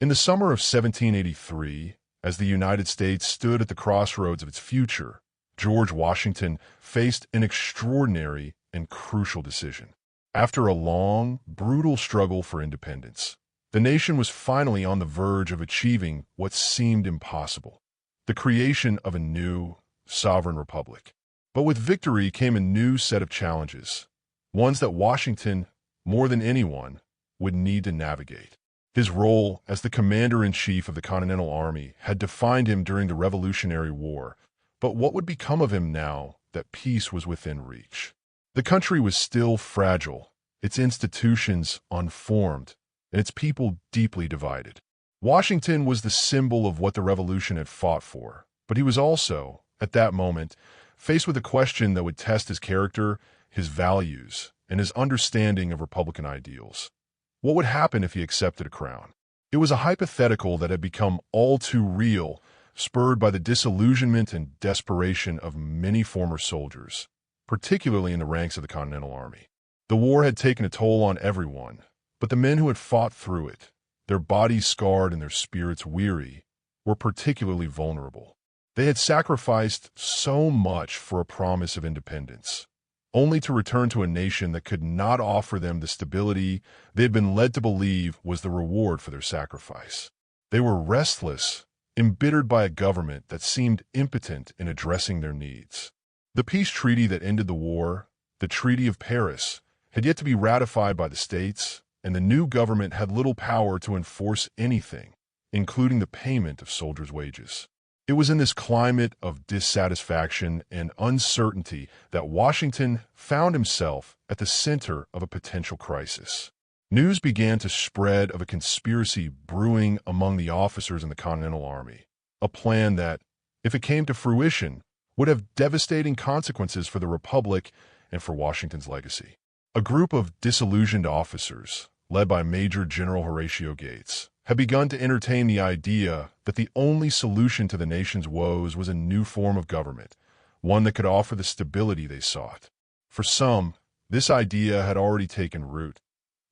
In the summer of 1783, as the United States stood at the crossroads of its future, George Washington faced an extraordinary and crucial decision. After a long, brutal struggle for independence, the nation was finally on the verge of achieving what seemed impossible: the creation of a new, sovereign republic. But with victory came a new set of challenges, ones that Washington, more than anyone, would need to navigate. His role as the commander-in-chief of the Continental Army had defined him during the Revolutionary War, but what would become of him now that peace was within reach? The country was still fragile, its institutions unformed, and its people deeply divided. Washington was the symbol of what the revolution had fought for, but he was also, at that moment, faced with a question that would test his character, his values, and his understanding of Republican ideals. What would happen if he accepted a crown? It was a hypothetical that had become all too real, spurred by the disillusionment and desperation of many former soldiers, particularly in the ranks of the Continental Army. The war had taken a toll on everyone, but the men who had fought through it, their bodies scarred and their spirits weary, were particularly vulnerable. They had sacrificed so much for a promise of independence, only to return to a nation that could not offer them the stability they had been led to believe was the reward for their sacrifice. They were restless, embittered by a government that seemed impotent in addressing their needs. The peace treaty that ended the war, the Treaty of Paris, had yet to be ratified by the states, and the new government had little power to enforce anything, including the payment of soldiers' wages. It was in this climate of dissatisfaction and uncertainty that Washington found himself at the center of a potential crisis. News began to spread of a conspiracy brewing among the officers in the Continental Army, a plan that, if it came to fruition, would have devastating consequences for the Republic and for Washington's legacy. A group of disillusioned officers, led by Major General Horatio Gates, had begun to entertain the idea that the only solution to the nation's woes was a new form of government, one that could offer the stability they sought. For some, this idea had already taken root.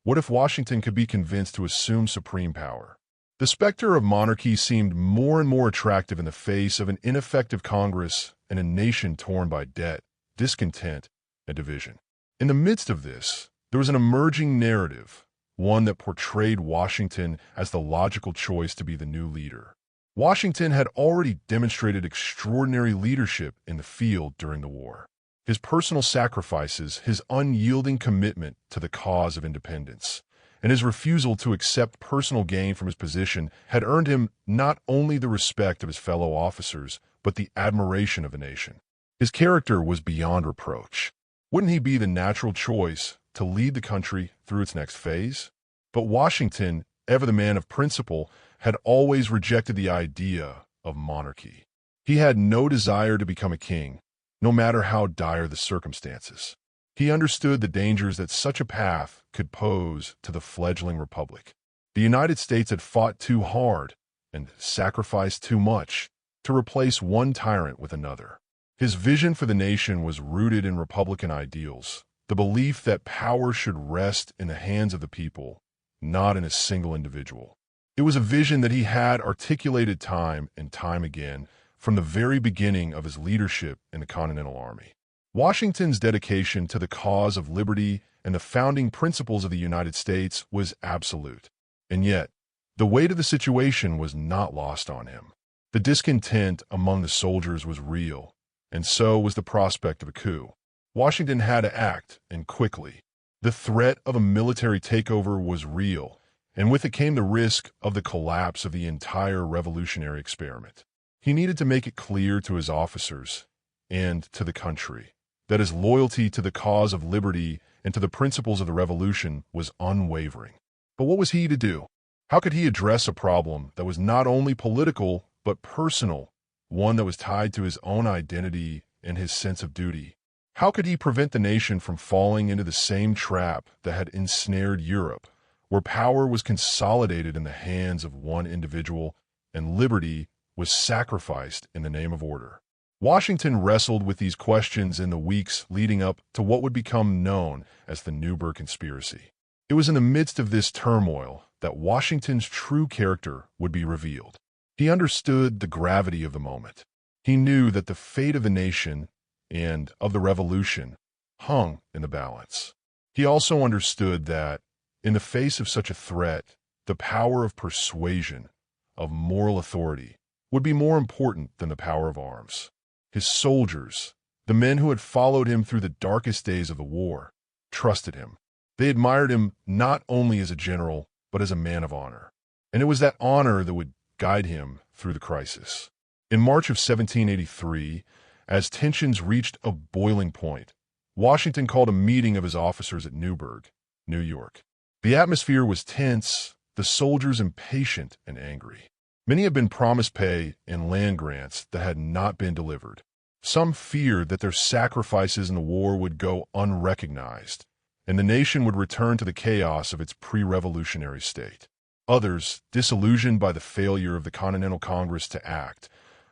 What if Washington could be convinced to assume supreme power? The specter of monarchy seemed more and more attractive in the face of an ineffective Congress and a nation torn by debt, discontent, and division. In the midst of this, there was an emerging narrative, one that portrayed Washington as the logical choice to be the new leader. Washington had already demonstrated extraordinary leadership in the field during the war. His personal sacrifices, his unyielding commitment to the cause of independence, and his refusal to accept personal gain from his position had earned him not only the respect of his fellow officers, but the admiration of the nation. His character was beyond reproach. Wouldn't he be the natural choice to lead the country through its next phase? But Washington, ever the man of principle, had always rejected the idea of monarchy. He had no desire to become a king, no matter how dire the circumstances. He understood the dangers that such a path could pose to the fledgling republic. The United States had fought too hard and sacrificed too much to replace one tyrant with another. His vision for the nation was rooted in Republican ideals, the belief that power should rest in the hands of the people, not in a single individual. It was a vision that he had articulated time and time again from the very beginning of his leadership in the Continental Army. Washington's dedication to the cause of liberty and the founding principles of the United States was absolute. And yet, the weight of the situation was not lost on him. The discontent among the soldiers was real, and so was the prospect of a coup. Washington had to act, and quickly. The threat of a military takeover was real, and with it came the risk of the collapse of the entire revolutionary experiment. He needed to make it clear to his officers and to the country that his loyalty to the cause of liberty and to the principles of the revolution was unwavering. But what was he to do? How could he address a problem that was not only political but personal, one that was tied to his own identity and his sense of duty? How could he prevent the nation from falling into the same trap that had ensnared Europe, where power was consolidated in the hands of one individual and liberty was sacrificed in the name of order? Washington wrestled with these questions in the weeks leading up to what would become known as the Newburgh Conspiracy. It was in the midst of this turmoil that Washington's true character would be revealed. He understood the gravity of the moment. He knew that the fate of the nation and of the revolution hung in the balance. He also understood that, in the face of such a threat, the power of persuasion, of moral authority, would be more important than the power of arms. His soldiers, the men who had followed him through the darkest days of the war, trusted him. They admired him not only as a general, but as a man of honor. And it was that honor that would guide him through the crisis. In March of 1783, as tensions reached a boiling point, Washington called a meeting of his officers at Newburgh, New York. The atmosphere was tense, the soldiers impatient and angry. Many had been promised pay and land grants that had not been delivered. Some feared that their sacrifices in the war would go unrecognized, and the nation would return to the chaos of its pre-revolutionary state. Others, disillusioned by the failure of the Continental Congress to act,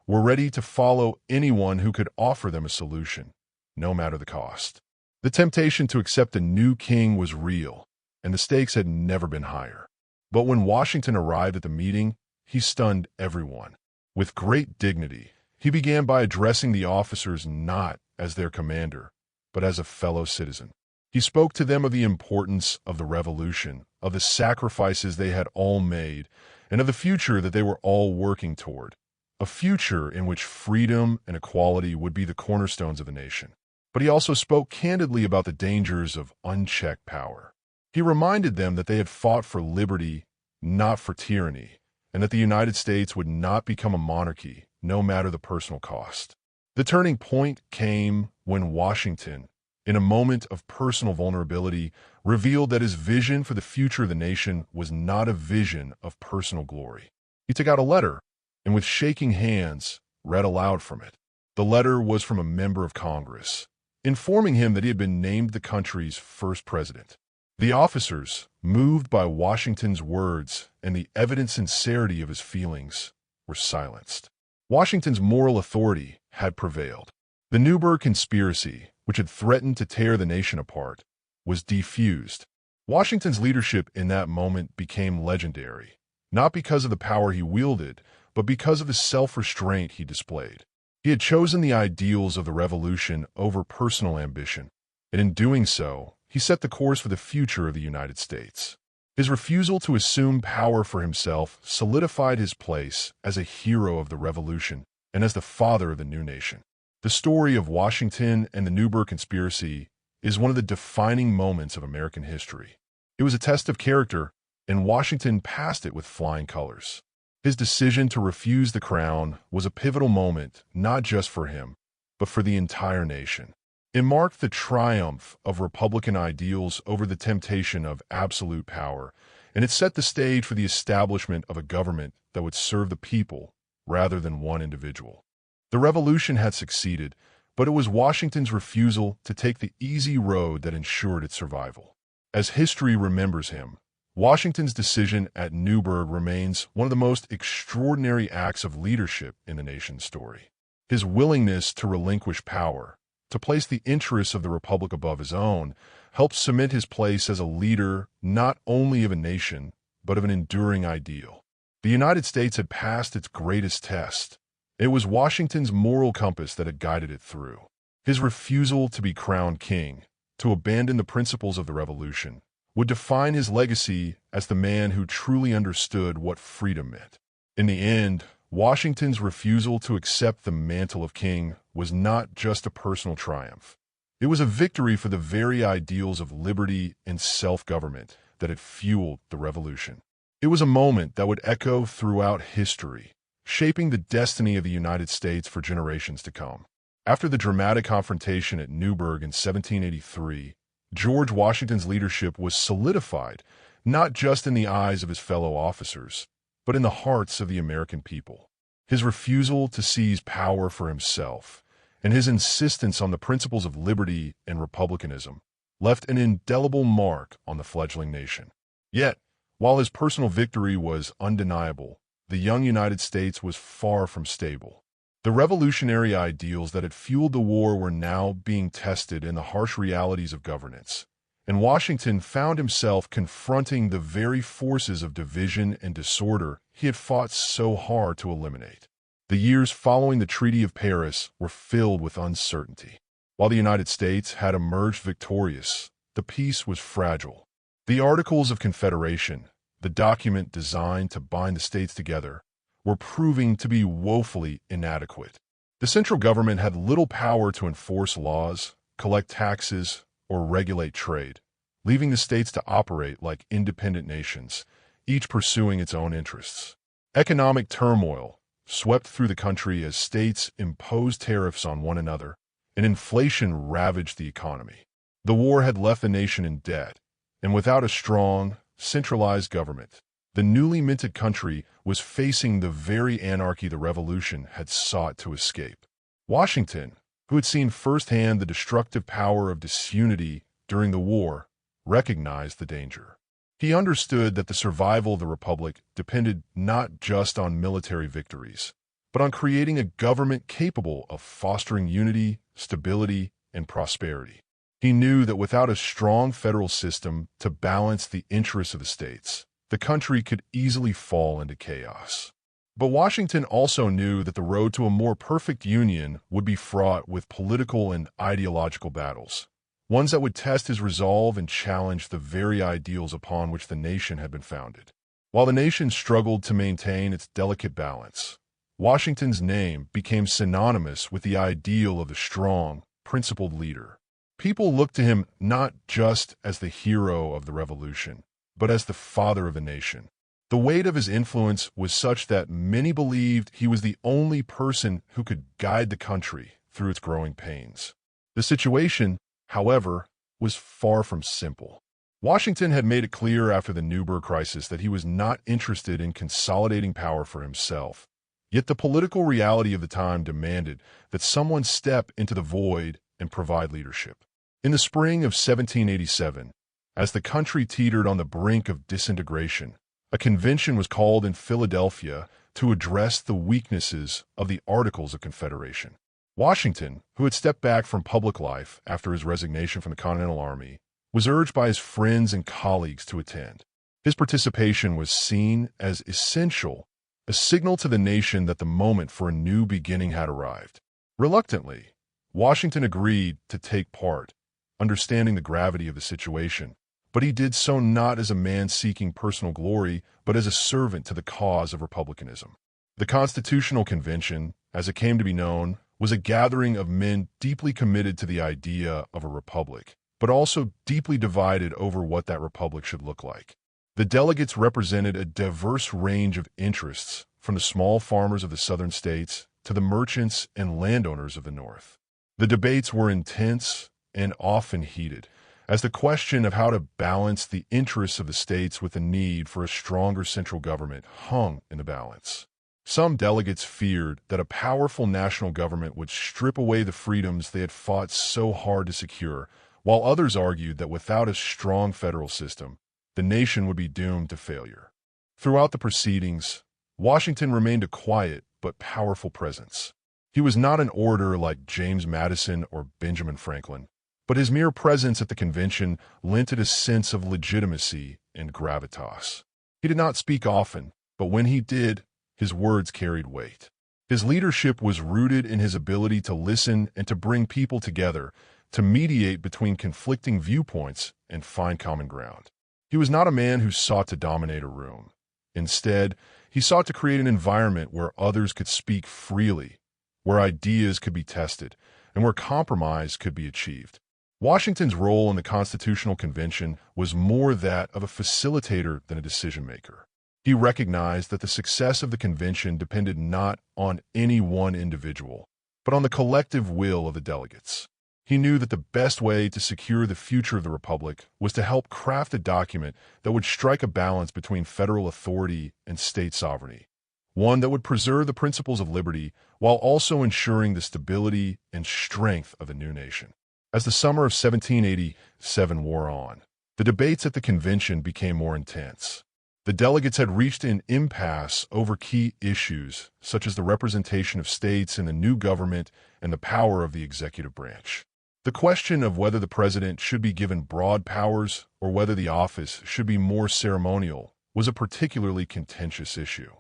were ready to follow anyone who could offer them a solution, no matter the cost. The temptation to accept a new king was real, and the stakes had never been higher. But when Washington arrived at the meeting, he stunned everyone. With great dignity, he began by addressing the officers not as their commander, but as a fellow citizen. He spoke to them of the importance of the revolution, of the sacrifices they had all made, and of the future that they were all working toward. A future in which freedom and equality would be the cornerstones of the nation. But he also spoke candidly about the dangers of unchecked power. He reminded them that they had fought for liberty, not for tyranny, and that the United States would not become a monarchy, no matter the personal cost. The turning point came when Washington, in a moment of personal vulnerability, revealed that his vision for the future of the nation was not a vision of personal glory. He took out a letter, and with shaking hands, read aloud from it. The letter was from a member of Congress, informing him that he had been named the country's first president. The officers, moved by Washington's words and the evident sincerity of his feelings, were silenced. Washington's moral authority had prevailed. The Newburgh conspiracy, which had threatened to tear the nation apart, was defused. Washington's leadership in that moment became legendary, not because of the power he wielded, but because of the self-restraint he displayed. He had chosen the ideals of the revolution over personal ambition, and in doing so, he set the course for the future of the United States. His refusal to assume power for himself solidified his place as a hero of the revolution and as the father of the new nation. The story of Washington and the Newburgh conspiracy is one of the defining moments of American history. It was a test of character, and Washington passed it with flying colors. His decision to refuse the crown was a pivotal moment not just for him, but for the entire nation. It marked the triumph of Republican ideals over the temptation of absolute power, and it set the stage for the establishment of a government that would serve the people rather than one individual. The revolution had succeeded, but it was Washington's refusal to take the easy road that ensured its survival. As history remembers him, Washington's decision at Newburgh remains one of the most extraordinary acts of leadership in the nation's story. His willingness to relinquish power, to place the interests of the republic above his own, helped cement his place as a leader not only of a nation, but of an enduring ideal. The United States had passed its greatest test. It was Washington's moral compass that had guided it through. His refusal to be crowned king, to abandon the principles of the revolution, would define his legacy as the man who truly understood what freedom meant. In the end, Washington's refusal to accept the mantle of king was not just a personal triumph. It was a victory for the very ideals of liberty and self-government that had fueled the revolution. It was a moment that would echo throughout history, shaping the destiny of the United States for generations to come. After the dramatic confrontation at Newburgh in 1783, George Washington's leadership was solidified not just in the eyes of his fellow officers, but in the hearts of the American people. His refusal to seize power for himself and his insistence on the principles of liberty and republicanism left an indelible mark on the fledgling nation. Yet, while his personal victory was undeniable, the young United States was far from stable. The revolutionary ideals that had fueled the war were now being tested in the harsh realities of governance, and Washington found himself confronting the very forces of division and disorder he had fought so hard to eliminate. The years following the Treaty of Paris were filled with uncertainty. While the United States had emerged victorious, the peace was fragile. The Articles of Confederation, the document designed to bind the states together, were proving to be woefully inadequate. The central government had little power to enforce laws, collect taxes, or regulate trade, leaving the states to operate like independent nations, each pursuing its own interests. Economic turmoil swept through the country as states imposed tariffs on one another, and inflation ravaged the economy. The war had left the nation in debt, and without a strong, centralized government, the newly minted country was facing the very anarchy the revolution had sought to escape. Washington, who had seen firsthand the destructive power of disunity during the war, recognized the danger. He understood that the survival of the Republic depended not just on military victories, but on creating a government capable of fostering unity, stability, and prosperity. He knew that without a strong federal system to balance the interests of the states, the country could easily fall into chaos. But Washington also knew that the road to a more perfect union would be fraught with political and ideological battles, ones that would test his resolve and challenge the very ideals upon which the nation had been founded. While the nation struggled to maintain its delicate balance, Washington's name became synonymous with the ideal of the strong, principled leader. People looked to him not just as the hero of the revolution, but as the father of the nation. The weight of his influence was such that many believed he was the only person who could guide the country through its growing pains. The situation, however, was far from simple. Washington had made it clear after the Newburgh crisis that he was not interested in consolidating power for himself. Yet the political reality of the time demanded that someone step into the void and provide leadership. In the spring of 1787, as the country teetered on the brink of disintegration, a convention was called in Philadelphia to address the weaknesses of the Articles of Confederation. Washington, who had stepped back from public life after his resignation from the Continental Army, was urged by his friends and colleagues to attend. His participation was seen as essential, a signal to the nation that the moment for a new beginning had arrived. Reluctantly, Washington agreed to take part, understanding the gravity of the situation, but he did so not as a man seeking personal glory, but as a servant to the cause of republicanism. The Constitutional Convention, as it came to be known, was a gathering of men deeply committed to the idea of a republic, but also deeply divided over what that republic should look like. The delegates represented a diverse range of interests, from the small farmers of the southern states to the merchants and landowners of the North. The debates were intense and often heated, as the question of how to balance the interests of the states with the need for a stronger central government hung in the balance. Some delegates feared that a powerful national government would strip away the freedoms they had fought so hard to secure, while others argued that without a strong federal system, the nation would be doomed to failure. Throughout the proceedings, Washington remained a quiet but powerful presence. He was not an orator like James Madison or Benjamin Franklin, but his mere presence at the convention lent it a sense of legitimacy and gravitas. He did not speak often, but when he did, his words carried weight. His leadership was rooted in his ability to listen and to bring people together, to mediate between conflicting viewpoints and find common ground. He was not a man who sought to dominate a room. Instead, he sought to create an environment where others could speak freely, where ideas could be tested, and where compromise could be achieved. Washington's role in the Constitutional Convention was more that of a facilitator than a decision-maker. He recognized that the success of the convention depended not on any one individual, but on the collective will of the delegates. He knew that the best way to secure the future of the Republic was to help craft a document that would strike a balance between federal authority and state sovereignty, one that would preserve the principles of liberty while also ensuring the stability and strength of the new nation. As the summer of 1787 wore on, the debates at the convention became more intense. The delegates had reached an impasse over key issues, such as the representation of states in the new government and the power of the executive branch. The question of whether the president should be given broad powers or whether the office should be more ceremonial was a particularly contentious issue.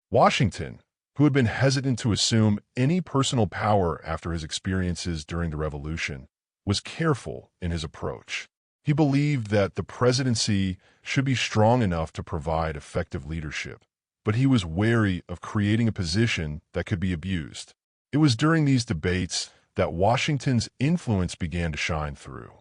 Washington, who had been hesitant to assume any personal power after his experiences during the Revolution, was careful in his approach. He believed that the presidency should be strong enough to provide effective leadership, but he was wary of creating a position that could be abused. It was during these debates that Washington's influence began to shine through.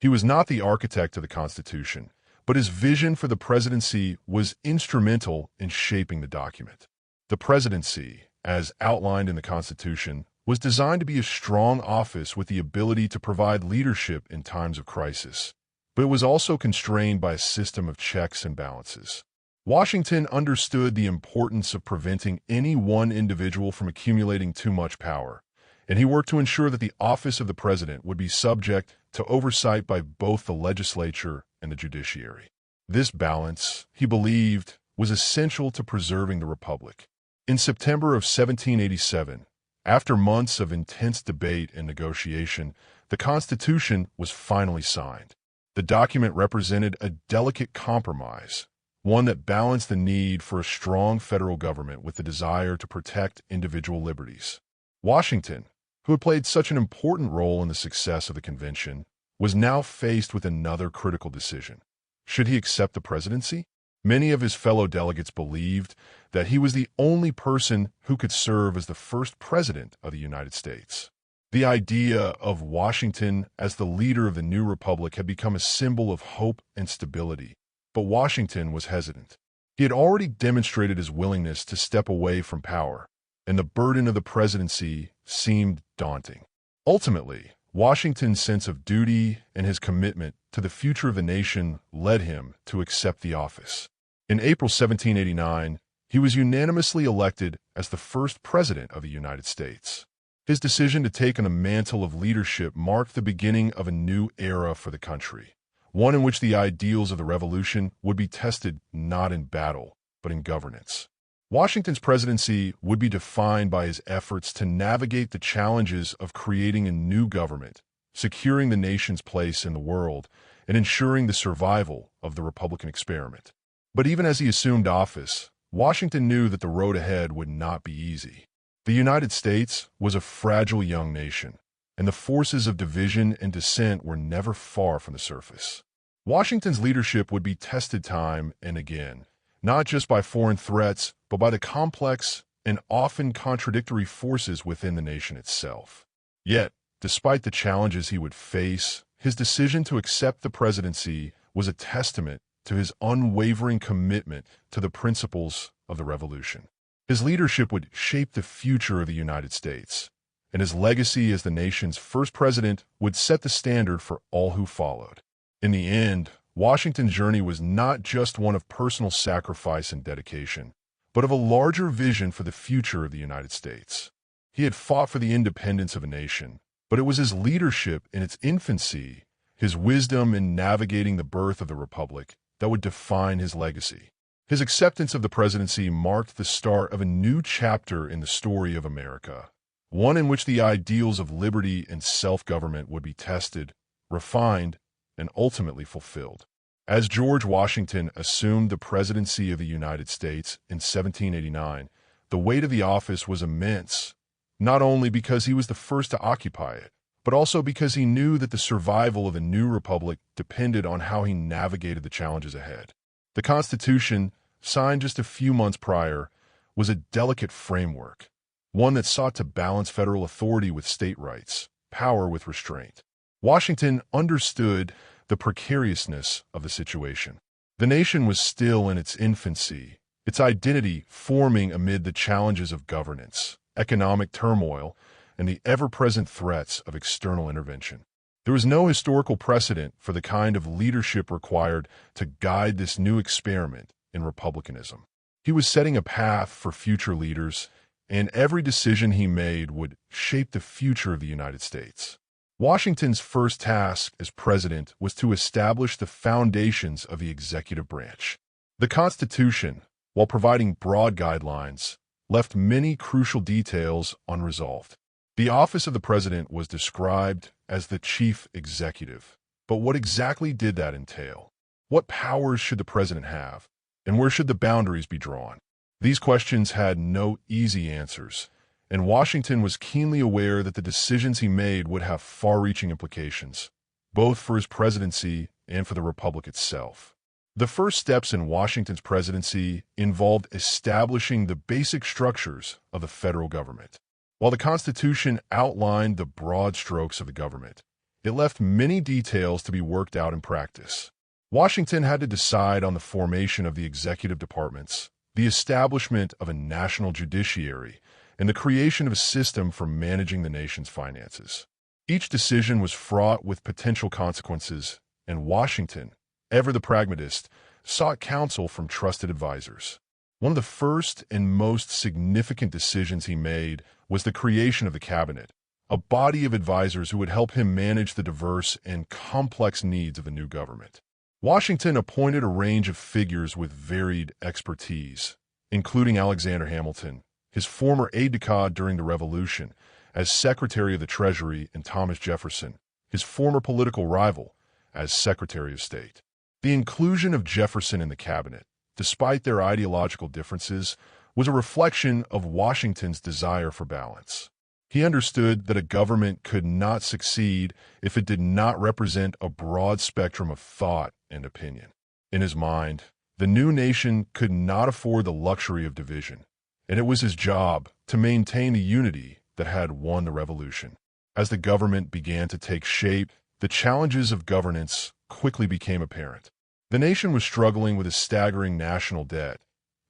He was not the architect of the Constitution, but his vision for the presidency was instrumental in shaping the document. The presidency, as outlined in the Constitution, was designed to be a strong office with the ability to provide leadership in times of crisis, but it was also constrained by a system of checks and balances. Washington understood the importance of preventing any one individual from accumulating too much power, and he worked to ensure that the office of the president would be subject to oversight by both the legislature and the judiciary. This balance, he believed, was essential to preserving the republic. In September of 1787, after months of intense debate and negotiation, the Constitution was finally signed. The document represented a delicate compromise, one that balanced the need for a strong federal government with the desire to protect individual liberties. Washington, who had played such an important role in the success of the convention, was now faced with another critical decision. Should he accept the presidency? Many of his fellow delegates believed that he was the only person who could serve as the first president of the United States. The idea of Washington as the leader of the new republic had become a symbol of hope and stability, but Washington was hesitant. He had already demonstrated his willingness to step away from power, and the burden of the presidency seemed daunting. Ultimately, Washington's sense of duty and his commitment to the future of the nation led him to accept the office. In April 1789, he was unanimously elected as the first president of the United States. His decision to take on the mantle of leadership marked the beginning of a new era for the country, one in which the ideals of the Revolution would be tested not in battle, but in governance. Washington's presidency would be defined by his efforts to navigate the challenges of creating a new government, securing the nation's place in the world, and ensuring the survival of the Republican experiment. But even as he assumed office, Washington knew that the road ahead would not be easy. The United States was a fragile young nation, and the forces of division and dissent were never far from the surface. Washington's leadership would be tested time and again, not just by foreign threats, but by the complex and often contradictory forces within the nation itself. Yet, despite the challenges he would face, his decision to accept the presidency was a testament to his unwavering commitment to the principles of the Revolution. His leadership would shape the future of the United States, and his legacy as the nation's first president would set the standard for all who followed. In the end, Washington's journey was not just one of personal sacrifice and dedication, but of a larger vision for the future of the United States. He had fought for the independence of a nation, but it was his leadership in its infancy, his wisdom in navigating the birth of the Republic, that would define his legacy. His acceptance of the presidency marked the start of a new chapter in the story of America, one in which the ideals of liberty and self-government would be tested, refined, and ultimately fulfilled. As George Washington assumed the presidency of the United States in 1789, the weight of the office was immense, not only because he was the first to occupy it, but also because he knew that the survival of the new republic depended on how he navigated the challenges ahead. The Constitution, signed just a few months prior, was a delicate framework, one that sought to balance federal authority with state rights, power with restraint. Washington understood the precariousness of the situation. The nation was still in its infancy, its identity forming amid the challenges of governance, economic turmoil, and the ever-present threats of external intervention. There was no historical precedent for the kind of leadership required to guide this new experiment in republicanism. He was setting a path for future leaders, and every decision he made would shape the future of the United States. Washington's first task as president was to establish the foundations of the executive branch. The Constitution, while providing broad guidelines, left many crucial details unresolved. The office of the president was described as the chief executive. But what exactly did that entail? What powers should the president have? And where should the boundaries be drawn? These questions had no easy answers, and Washington was keenly aware that the decisions he made would have far-reaching implications, both for his presidency and for the republic itself. The first steps in Washington's presidency involved establishing the basic structures of the federal government. While the Constitution outlined the broad strokes of the government, it left many details to be worked out in practice. Washington had to decide on the formation of the executive departments, the establishment of a national judiciary, and the creation of a system for managing the nation's finances. Each decision was fraught with potential consequences, and Washington, ever the pragmatist, sought counsel from trusted advisors. One of the first and most significant decisions he made was the creation of the cabinet, a body of advisors who would help him manage the diverse and complex needs of the new government. Washington appointed a range of figures with varied expertise, including Alexander Hamilton, his former aide-de-camp during the Revolution, as Secretary of the Treasury, and Thomas Jefferson, his former political rival, as Secretary of State. The inclusion of Jefferson in the cabinet, despite their ideological differences, was a reflection of Washington's desire for balance. He understood that a government could not succeed if it did not represent a broad spectrum of thought and opinion. In his mind, the new nation could not afford the luxury of division, and it was his job to maintain the unity that had won the revolution. As the government began to take shape, the challenges of governance quickly became apparent. The nation was struggling with a staggering national debt,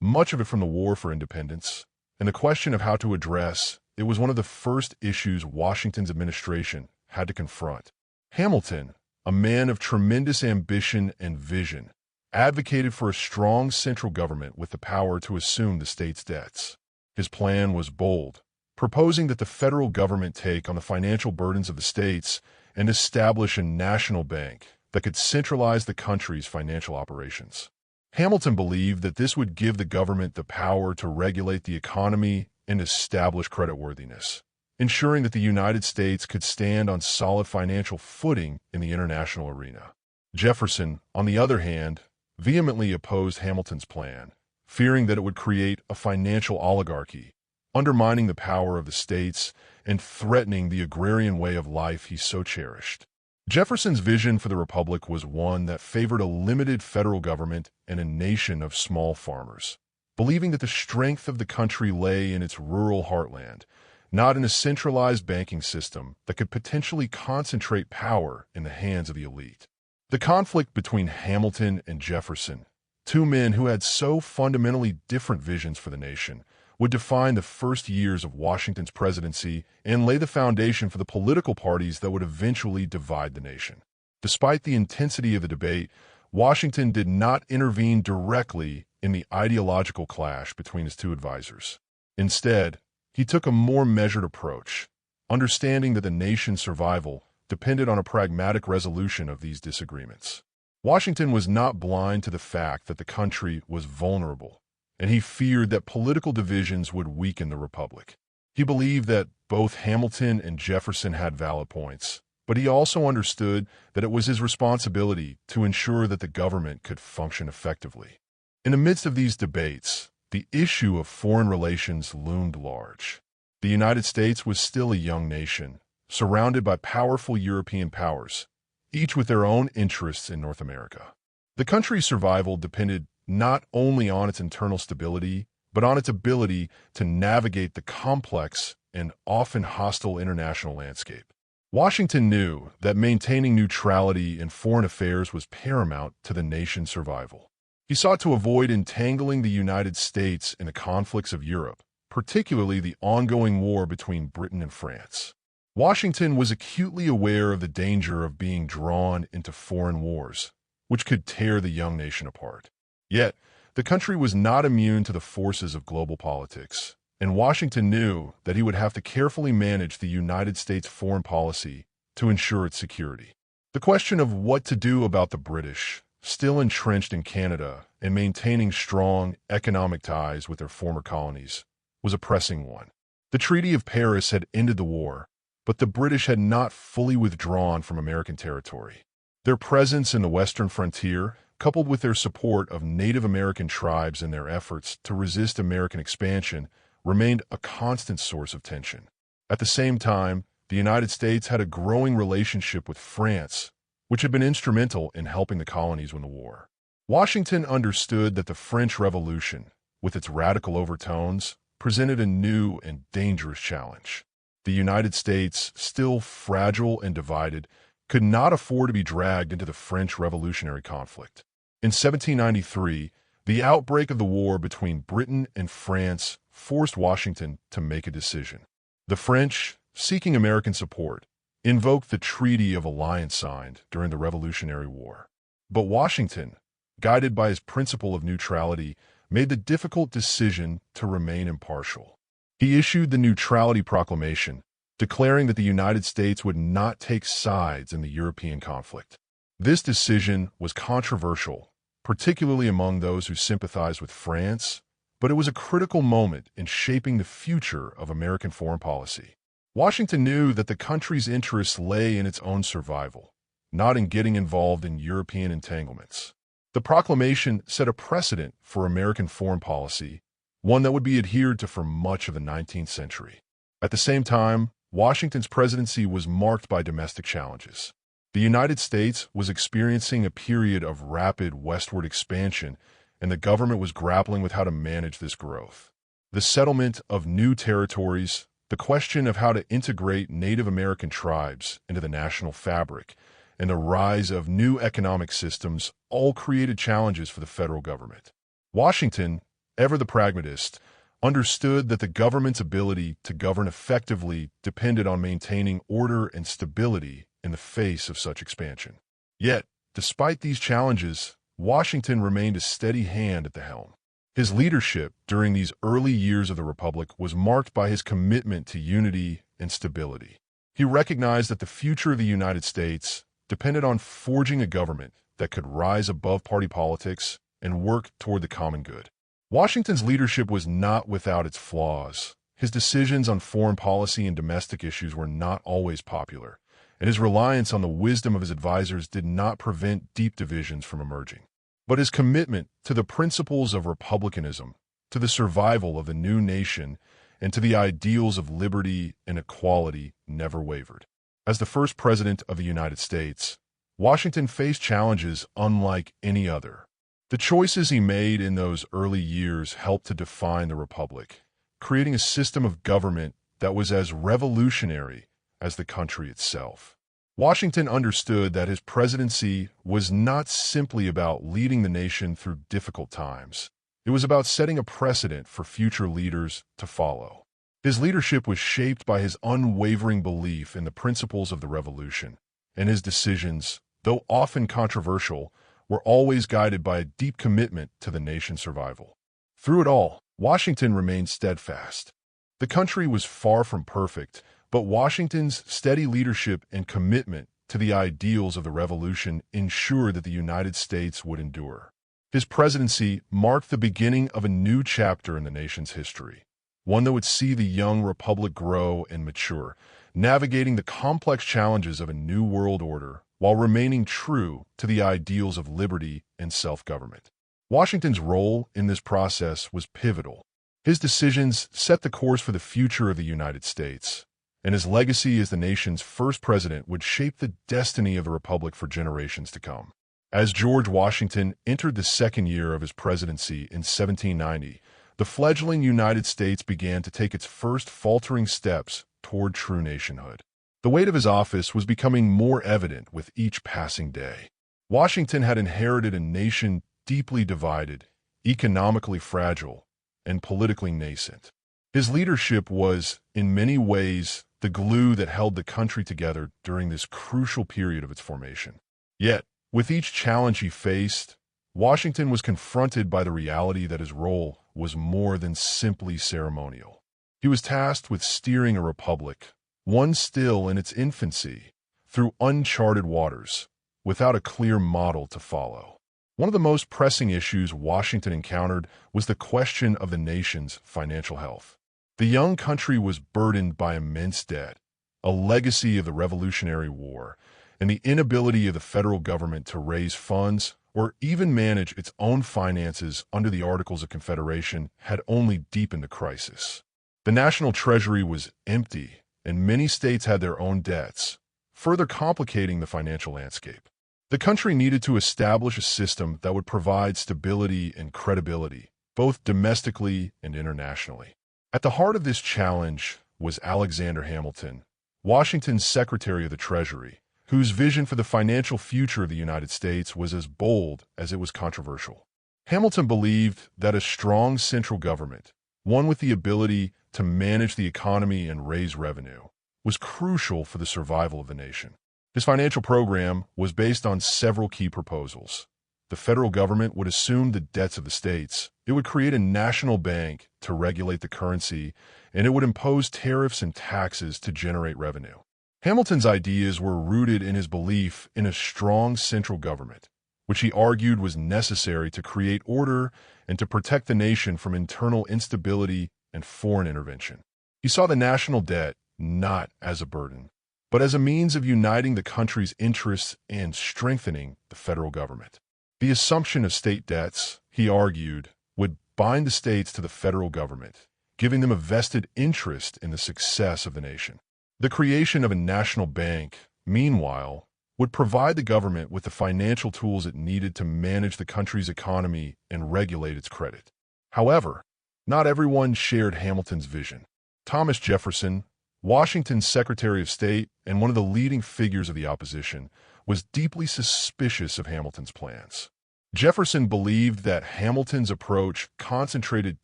much of it from the War for Independence, and the question of how to address it was one of the first issues Washington's administration had to confront. Hamilton, a man of tremendous ambition and vision, advocated for a strong central government with the power to assume the state's debts. His plan was bold, proposing that the federal government take on the financial burdens of the states and establish a national bank that could centralize the country's financial operations. Hamilton believed that this would give the government the power to regulate the economy and establish creditworthiness, ensuring that the United States could stand on solid financial footing in the international arena. Jefferson, on the other hand, vehemently opposed Hamilton's plan, fearing that it would create a financial oligarchy, undermining the power of the states and threatening the agrarian way of life he so cherished. Jefferson's vision for the republic was one that favored a limited federal government and a nation of small farmers, believing that the strength of the country lay in its rural heartland, not in a centralized banking system that could potentially concentrate power in the hands of the elite. The conflict between Hamilton and Jefferson, two men who had so fundamentally different visions for the nation, would define the first years of Washington's presidency and lay the foundation for the political parties that would eventually divide the nation. Despite the intensity of the debate, Washington did not intervene directly in the ideological clash between his two advisors. Instead, he took a more measured approach, understanding that the nation's survival depended on a pragmatic resolution of these disagreements. Washington was not blind to the fact that the country was vulnerable, and he feared that political divisions would weaken the republic. He believed that both Hamilton and Jefferson had valid points, but he also understood that it was his responsibility to ensure that the government could function effectively. In the midst of these debates, the issue of foreign relations loomed large. The United States was still a young nation, surrounded by powerful European powers, each with their own interests in North America. The country's survival depended not only on its internal stability, but on its ability to navigate the complex and often hostile international landscape. Washington knew that maintaining neutrality in foreign affairs was paramount to the nation's survival. He sought to avoid entangling the United States in the conflicts of Europe, particularly the ongoing war between Britain and France. Washington was acutely aware of the danger of being drawn into foreign wars, which could tear the young nation apart. Yet, the country was not immune to the forces of global politics, and Washington knew that he would have to carefully manage the United States foreign policy to ensure its security. The question of what to do about the British, still entrenched in Canada and maintaining strong economic ties with their former colonies, was a pressing one. The Treaty of Paris had ended the war, but the British had not fully withdrawn from American territory. Their presence in the western frontier, coupled with their support of Native American tribes in their efforts to resist American expansion, remained a constant source of tension. At the same time, the United States had a growing relationship with France, which had been instrumental in helping the colonies win the war. Washington understood that the French Revolution, with its radical overtones, presented a new and dangerous challenge. The United States, still fragile and divided, could not afford to be dragged into the French Revolutionary conflict. In 1793, the outbreak of the war between Britain and France forced Washington to make a decision. The French, seeking American support, invoked the Treaty of Alliance signed during the Revolutionary War. But Washington, guided by his principle of neutrality, made the difficult decision to remain impartial. He issued the Neutrality Proclamation, declaring that the United States would not take sides in the European conflict. This decision was controversial, particularly among those who sympathized with France, but it was a critical moment in shaping the future of American foreign policy. Washington knew that the country's interests lay in its own survival, not in getting involved in European entanglements. The proclamation set a precedent for American foreign policy, one that would be adhered to for much of the 19th century. At the same time, Washington's presidency was marked by domestic challenges. The United States was experiencing a period of rapid westward expansion, and the government was grappling with how to manage this growth. The settlement of new territories, the question of how to integrate Native American tribes into the national fabric, and the rise of new economic systems all created challenges for the federal government. Washington, ever the pragmatist, understood that the government's ability to govern effectively depended on maintaining order and stability in the face of such expansion. Yet, despite these challenges, Washington remained a steady hand at the helm. His leadership during these early years of the Republic was marked by his commitment to unity and stability. He recognized that the future of the United States depended on forging a government that could rise above party politics and work toward the common good. Washington's leadership was not without its flaws. His decisions on foreign policy and domestic issues were not always popular, and his reliance on the wisdom of his advisors did not prevent deep divisions from emerging. But his commitment to the principles of republicanism, to the survival of the new nation, and to the ideals of liberty and equality never wavered. As the first president of the United States, Washington faced challenges unlike any other. The choices he made in those early years helped to define the Republic, creating a system of government that was as revolutionary as the country itself. Washington understood that his presidency was not simply about leading the nation through difficult times. It was about setting a precedent for future leaders to follow. His leadership was shaped by his unwavering belief in the principles of the Revolution, and his decisions, though often controversial, were always guided by a deep commitment to the nation's survival. Through it all, Washington remained steadfast. The country was far from perfect, but Washington's steady leadership and commitment to the ideals of the Revolution ensured that the United States would endure. His presidency marked the beginning of a new chapter in the nation's history, one that would see the young republic grow and mature, navigating the complex challenges of a new world order while remaining true to the ideals of liberty and self-government. Washington's role in this process was pivotal. His decisions set the course for the future of the United States, and his legacy as the nation's first president would shape the destiny of the Republic for generations to come. As George Washington entered the second year of his presidency in 1790, the fledgling United States began to take its first faltering steps toward true nationhood. The weight of his office was becoming more evident with each passing day. Washington had inherited a nation deeply divided, economically fragile, and politically nascent. His leadership was, in many ways, the glue that held the country together during this crucial period of its formation. Yet, with each challenge he faced, Washington was confronted by the reality that his role was more than simply ceremonial. He was tasked with steering a republic, one still in its infancy, through uncharted waters, without a clear model to follow. One of the most pressing issues Washington encountered was the question of the nation's financial health. The young country was burdened by immense debt, a legacy of the Revolutionary War, and the inability of the federal government to raise funds or even manage its own finances under the Articles of Confederation had only deepened the crisis. The national treasury was empty, and many states had their own debts, further complicating the financial landscape. The country needed to establish a system that would provide stability and credibility, both domestically and internationally. At the heart of this challenge was Alexander Hamilton, Washington's Secretary of the Treasury, whose vision for the financial future of the United States was as bold as it was controversial. Hamilton believed that a strong central government, one with the ability to manage the economy and raise revenue, was crucial for the survival of the nation. His financial program was based on several key proposals. The federal government would assume the debts of the states, it would create a national bank to regulate the currency, and it would impose tariffs and taxes to generate revenue. Hamilton's ideas were rooted in his belief in a strong central government, which he argued was necessary to create order and to protect the nation from internal instability and foreign intervention. He saw the national debt not as a burden, but as a means of uniting the country's interests and strengthening the federal government. The assumption of state debts, he argued, would bind the states to the federal government, giving them a vested interest in the success of the nation. The creation of a national bank, meanwhile, would provide the government with the financial tools it needed to manage the country's economy and regulate its credit. However, not everyone shared Hamilton's vision. Thomas Jefferson, Washington's Secretary of State and one of the leading figures of the opposition, was deeply suspicious of Hamilton's plans. Jefferson believed that Hamilton's approach concentrated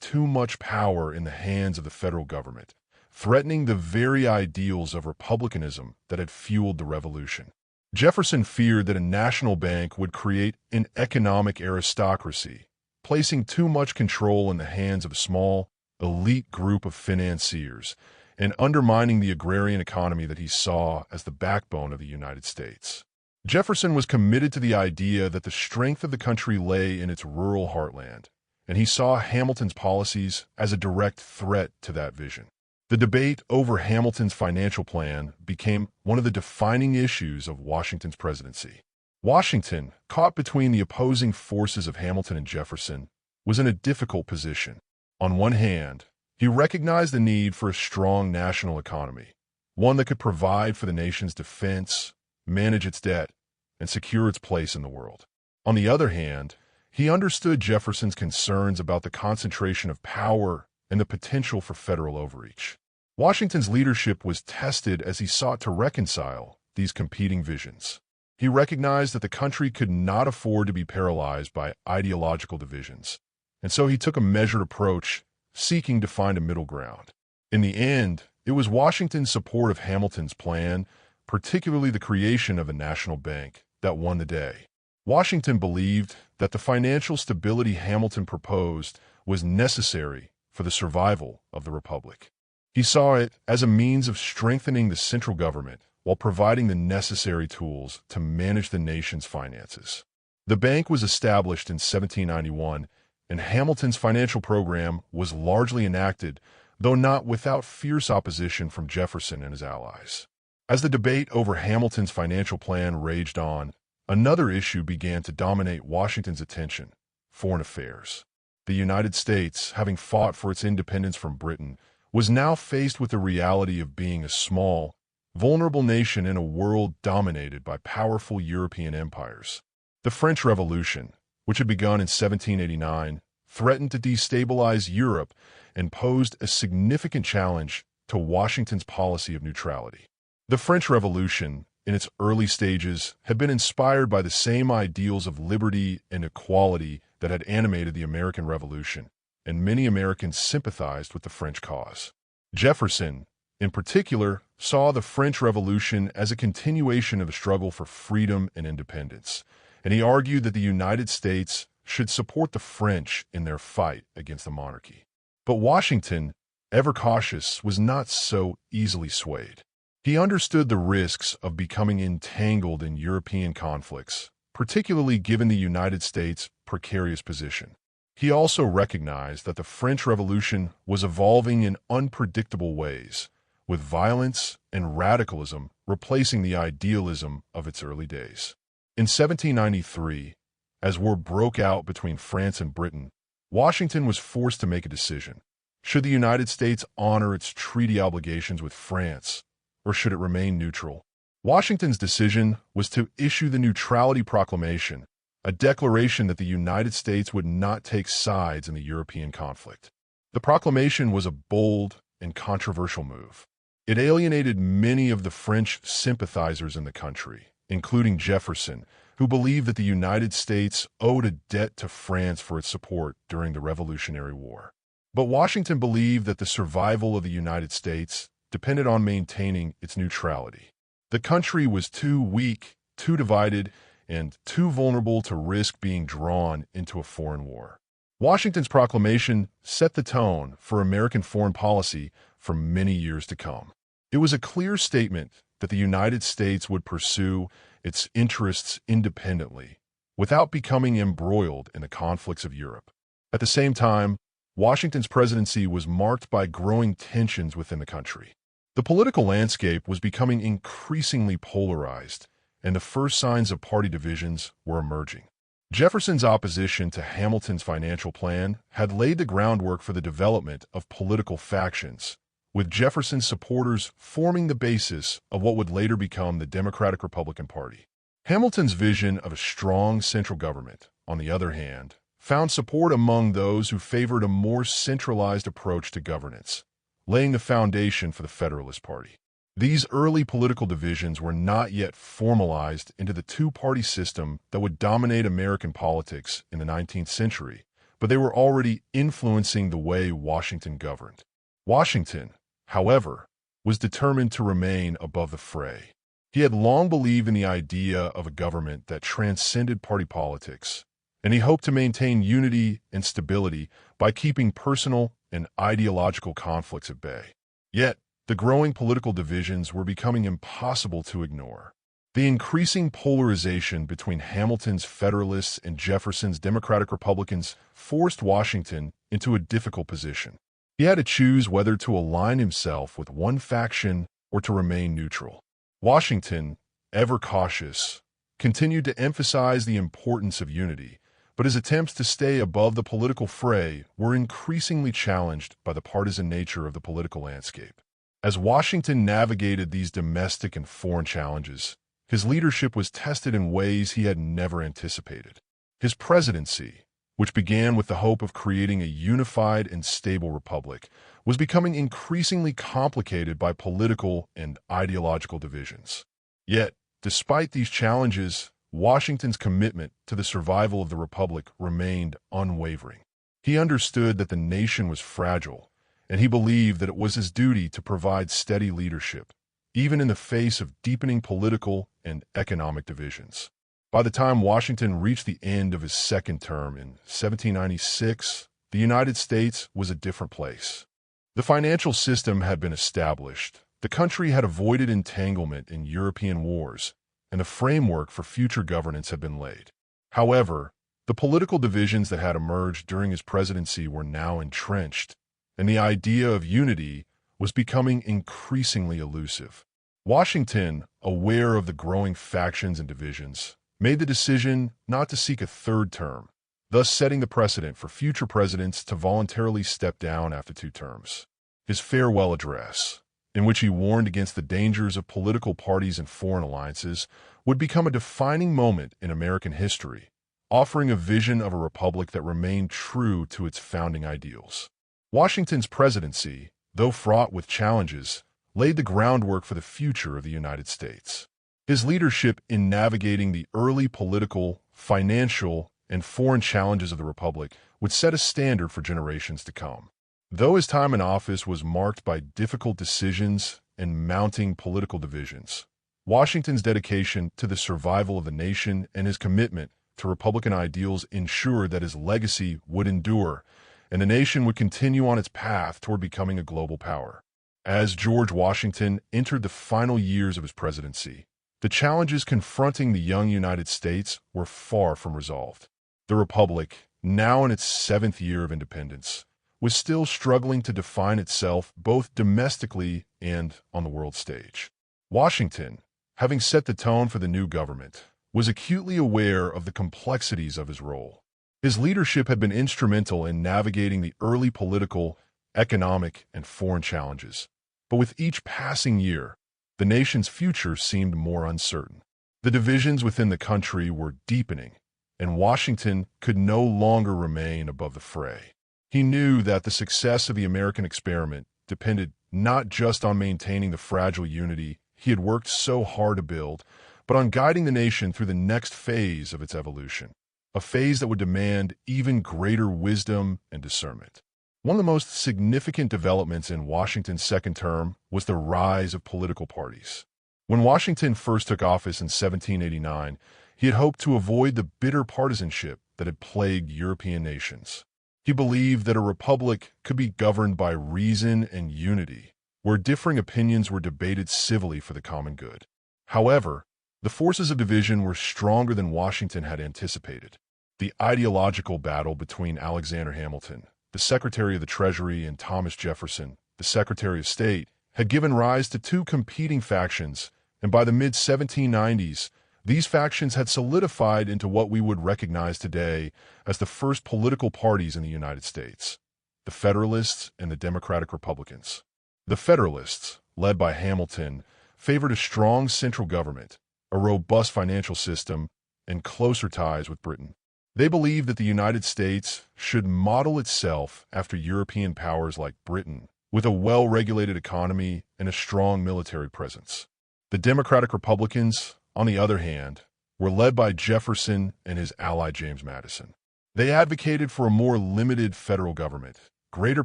too much power in the hands of the federal government, threatening the very ideals of republicanism that had fueled the Revolution. Jefferson feared that a national bank would create an economic aristocracy, placing too much control in the hands of a small, elite group of financiers, and undermining the agrarian economy that he saw as the backbone of the United States. Jefferson was committed to the idea that the strength of the country lay in its rural heartland, and he saw Hamilton's policies as a direct threat to that vision. The debate over Hamilton's financial plan became one of the defining issues of Washington's presidency. Washington, caught between the opposing forces of Hamilton and Jefferson, was in a difficult position. On one hand, he recognized the need for a strong national economy, one that could provide for the nation's defense, manage its debt, and secure its place in the world. On the other hand, he understood Jefferson's concerns about the concentration of power and the potential for federal overreach. Washington's leadership was tested as he sought to reconcile these competing visions. He recognized that the country could not afford to be paralyzed by ideological divisions, and so he took a measured approach, seeking to find a middle ground. In the end, it was Washington's support of Hamilton's plan, particularly the creation of a national bank, that won the day. Washington believed that the financial stability Hamilton proposed was necessary for the survival of the Republic. He saw it as a means of strengthening the central government while providing the necessary tools to manage the nation's finances. The bank was established in 1791, and Hamilton's financial program was largely enacted, though not without fierce opposition from Jefferson and his allies. As the debate over Hamilton's financial plan raged on, another issue began to dominate Washington's attention: foreign affairs. The United States, having fought for its independence from Britain, was now faced with the reality of being a small, vulnerable nation in a world dominated by powerful European empires. The French Revolution, which had begun in 1789, threatened to destabilize Europe and posed a significant challenge to Washington's policy of neutrality. The French Revolution, in its early stages, had been inspired by the same ideals of liberty and equality that had animated the American Revolution, and many Americans sympathized with the French cause. Jefferson, in particular, saw the French Revolution as a continuation of a struggle for freedom and independence, and he argued that the United States should support the French in their fight against the monarchy. But Washington, ever cautious, was not so easily swayed. He understood the risks of becoming entangled in European conflicts, particularly given the United States' precarious position. He also recognized that the French Revolution was evolving in unpredictable ways, with violence and radicalism replacing the idealism of its early days. In 1793, as war broke out between France and Britain, Washington was forced to make a decision. Should the United States honor its treaty obligations with France, or should it remain neutral? Washington's decision was to issue the Neutrality Proclamation, a declaration that the United States would not take sides in the European conflict. The proclamation was a bold and controversial move. It alienated many of the French sympathizers in the country, including Jefferson, who believed that the United States owed a debt to France for its support during the Revolutionary War. But Washington believed that the survival of the United States depended on maintaining its neutrality. The country was too weak, too divided, and too vulnerable to risk being drawn into a foreign war. Washington's proclamation set the tone for American foreign policy for many years to come. It was a clear statement that the United States would pursue its interests independently, without becoming embroiled in the conflicts of Europe. At the same time, Washington's presidency was marked by growing tensions within the country. The political landscape was becoming increasingly polarized, and the first signs of party divisions were emerging. Jefferson's opposition to Hamilton's financial plan had laid the groundwork for the development of political factions, with Jefferson's supporters forming the basis of what would later become the Democratic-Republican Party. Hamilton's vision of a strong central government, on the other hand, found support among those who favored a more centralized approach to governance, laying the foundation for the Federalist Party. These early political divisions were not yet formalized into the two-party system that would dominate American politics in the 19th century, but they were already influencing the way Washington governed. Washington, however, was determined to remain above the fray. He had long believed in the idea of a government that transcended party politics, and he hoped to maintain unity and stability by keeping personal and ideological conflicts at bay. Yet, the growing political divisions were becoming impossible to ignore. The increasing polarization between Hamilton's Federalists and Jefferson's Democratic Republicans forced Washington into a difficult position. He had to choose whether to align himself with one faction or to remain neutral. Washington, ever cautious, continued to emphasize the importance of unity, but his attempts to stay above the political fray were increasingly challenged by the partisan nature of the political landscape. As Washington navigated these domestic and foreign challenges, his leadership was tested in ways he had never anticipated. His presidency, which began with the hope of creating a unified and stable republic, was becoming increasingly complicated by political and ideological divisions. Yet, despite these challenges, Washington's commitment to the survival of the republic remained unwavering. He understood that the nation was fragile, and he believed that it was his duty to provide steady leadership, even in the face of deepening political and economic divisions. By the time Washington reached the end of his second term in 1796, the United States was a different place. The financial system had been established, the country had avoided entanglement in European wars, and the framework for future governance had been laid. However, the political divisions that had emerged during his presidency were now entrenched, and the idea of unity was becoming increasingly elusive. Washington, aware of the growing factions and divisions, made the decision not to seek a third term, thus setting the precedent for future presidents to voluntarily step down after 2 terms. His farewell address, in which he warned against the dangers of political parties and foreign alliances, would become a defining moment in American history, offering a vision of a republic that remained true to its founding ideals. Washington's presidency, though fraught with challenges, laid the groundwork for the future of the United States. His leadership in navigating the early political, financial, and foreign challenges of the Republic would set a standard for generations to come. Though his time in office was marked by difficult decisions and mounting political divisions, Washington's dedication to the survival of the nation and his commitment to Republican ideals ensured that his legacy would endure and the nation would continue on its path toward becoming a global power. As George Washington entered the final years of his presidency, the challenges confronting the young United States were far from resolved. The Republic, now in its seventh year of independence, was still struggling to define itself both domestically and on the world stage. Washington, having set the tone for the new government, was acutely aware of the complexities of his role. His leadership had been instrumental in navigating the early political, economic, and foreign challenges. But with each passing year, the nation's future seemed more uncertain. The divisions within the country were deepening, and Washington could no longer remain above the fray. He knew that the success of the American experiment depended not just on maintaining the fragile unity he had worked so hard to build, but on guiding the nation through the next phase of its evolution, a phase that would demand even greater wisdom and discernment. One of the most significant developments in Washington's second term was the rise of political parties. When Washington first took office in 1789, he had hoped to avoid the bitter partisanship that had plagued European nations. He believed that a republic could be governed by reason and unity, where differing opinions were debated civilly for the common good. However, the forces of division were stronger than Washington had anticipated. The ideological battle between Alexander Hamilton, the Secretary of the Treasury, and Thomas Jefferson, the Secretary of State, had given rise to two competing factions, and by the mid-1790s, these factions had solidified into what we would recognize today as the first political parties in the United States, the Federalists and the Democratic Republicans. The Federalists, led by Hamilton, favored a strong central government, a robust financial system, and closer ties with Britain. They believed that the United States should model itself after European powers like Britain, with a well-regulated economy and a strong military presence. The Democratic Republicans, on the other hand, were led by Jefferson and his ally James Madison. They advocated for a more limited federal government, greater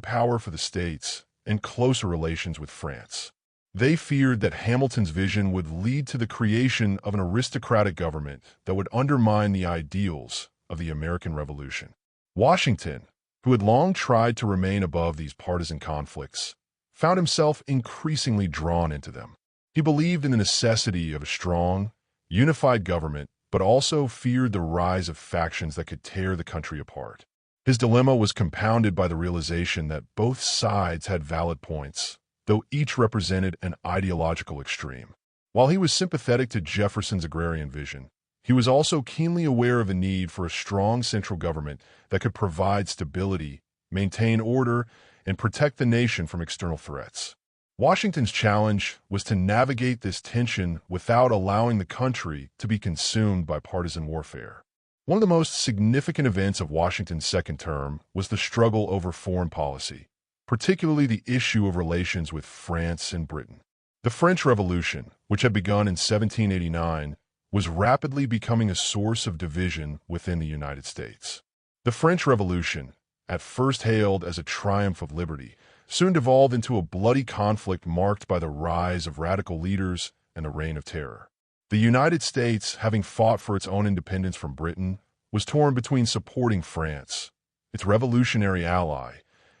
power for the states, and closer relations with France. They feared that Hamilton's vision would lead to the creation of an aristocratic government that would undermine the ideals of the American Revolution. Washington, who had long tried to remain above these partisan conflicts, found himself increasingly drawn into them. He believed in the necessity of a strong, unified government, but also feared the rise of factions that could tear the country apart. His dilemma was compounded by the realization that both sides had valid points, though each represented an ideological extreme. While he was sympathetic to Jefferson's agrarian vision, he was also keenly aware of the need for a strong central government that could provide stability, maintain order, and protect the nation from external threats. Washington's challenge was to navigate this tension without allowing the country to be consumed by partisan warfare. One of the most significant events of Washington's second term was the struggle over foreign policy, particularly the issue of relations with France and Britain. The French Revolution, which had begun in 1789, was rapidly becoming a source of division within the United States. The French Revolution, at first hailed as a triumph of liberty, soon devolved into a bloody conflict marked by the rise of radical leaders and the Reign of Terror. The United States, having fought for its own independence from Britain, was torn between supporting France, its revolutionary ally,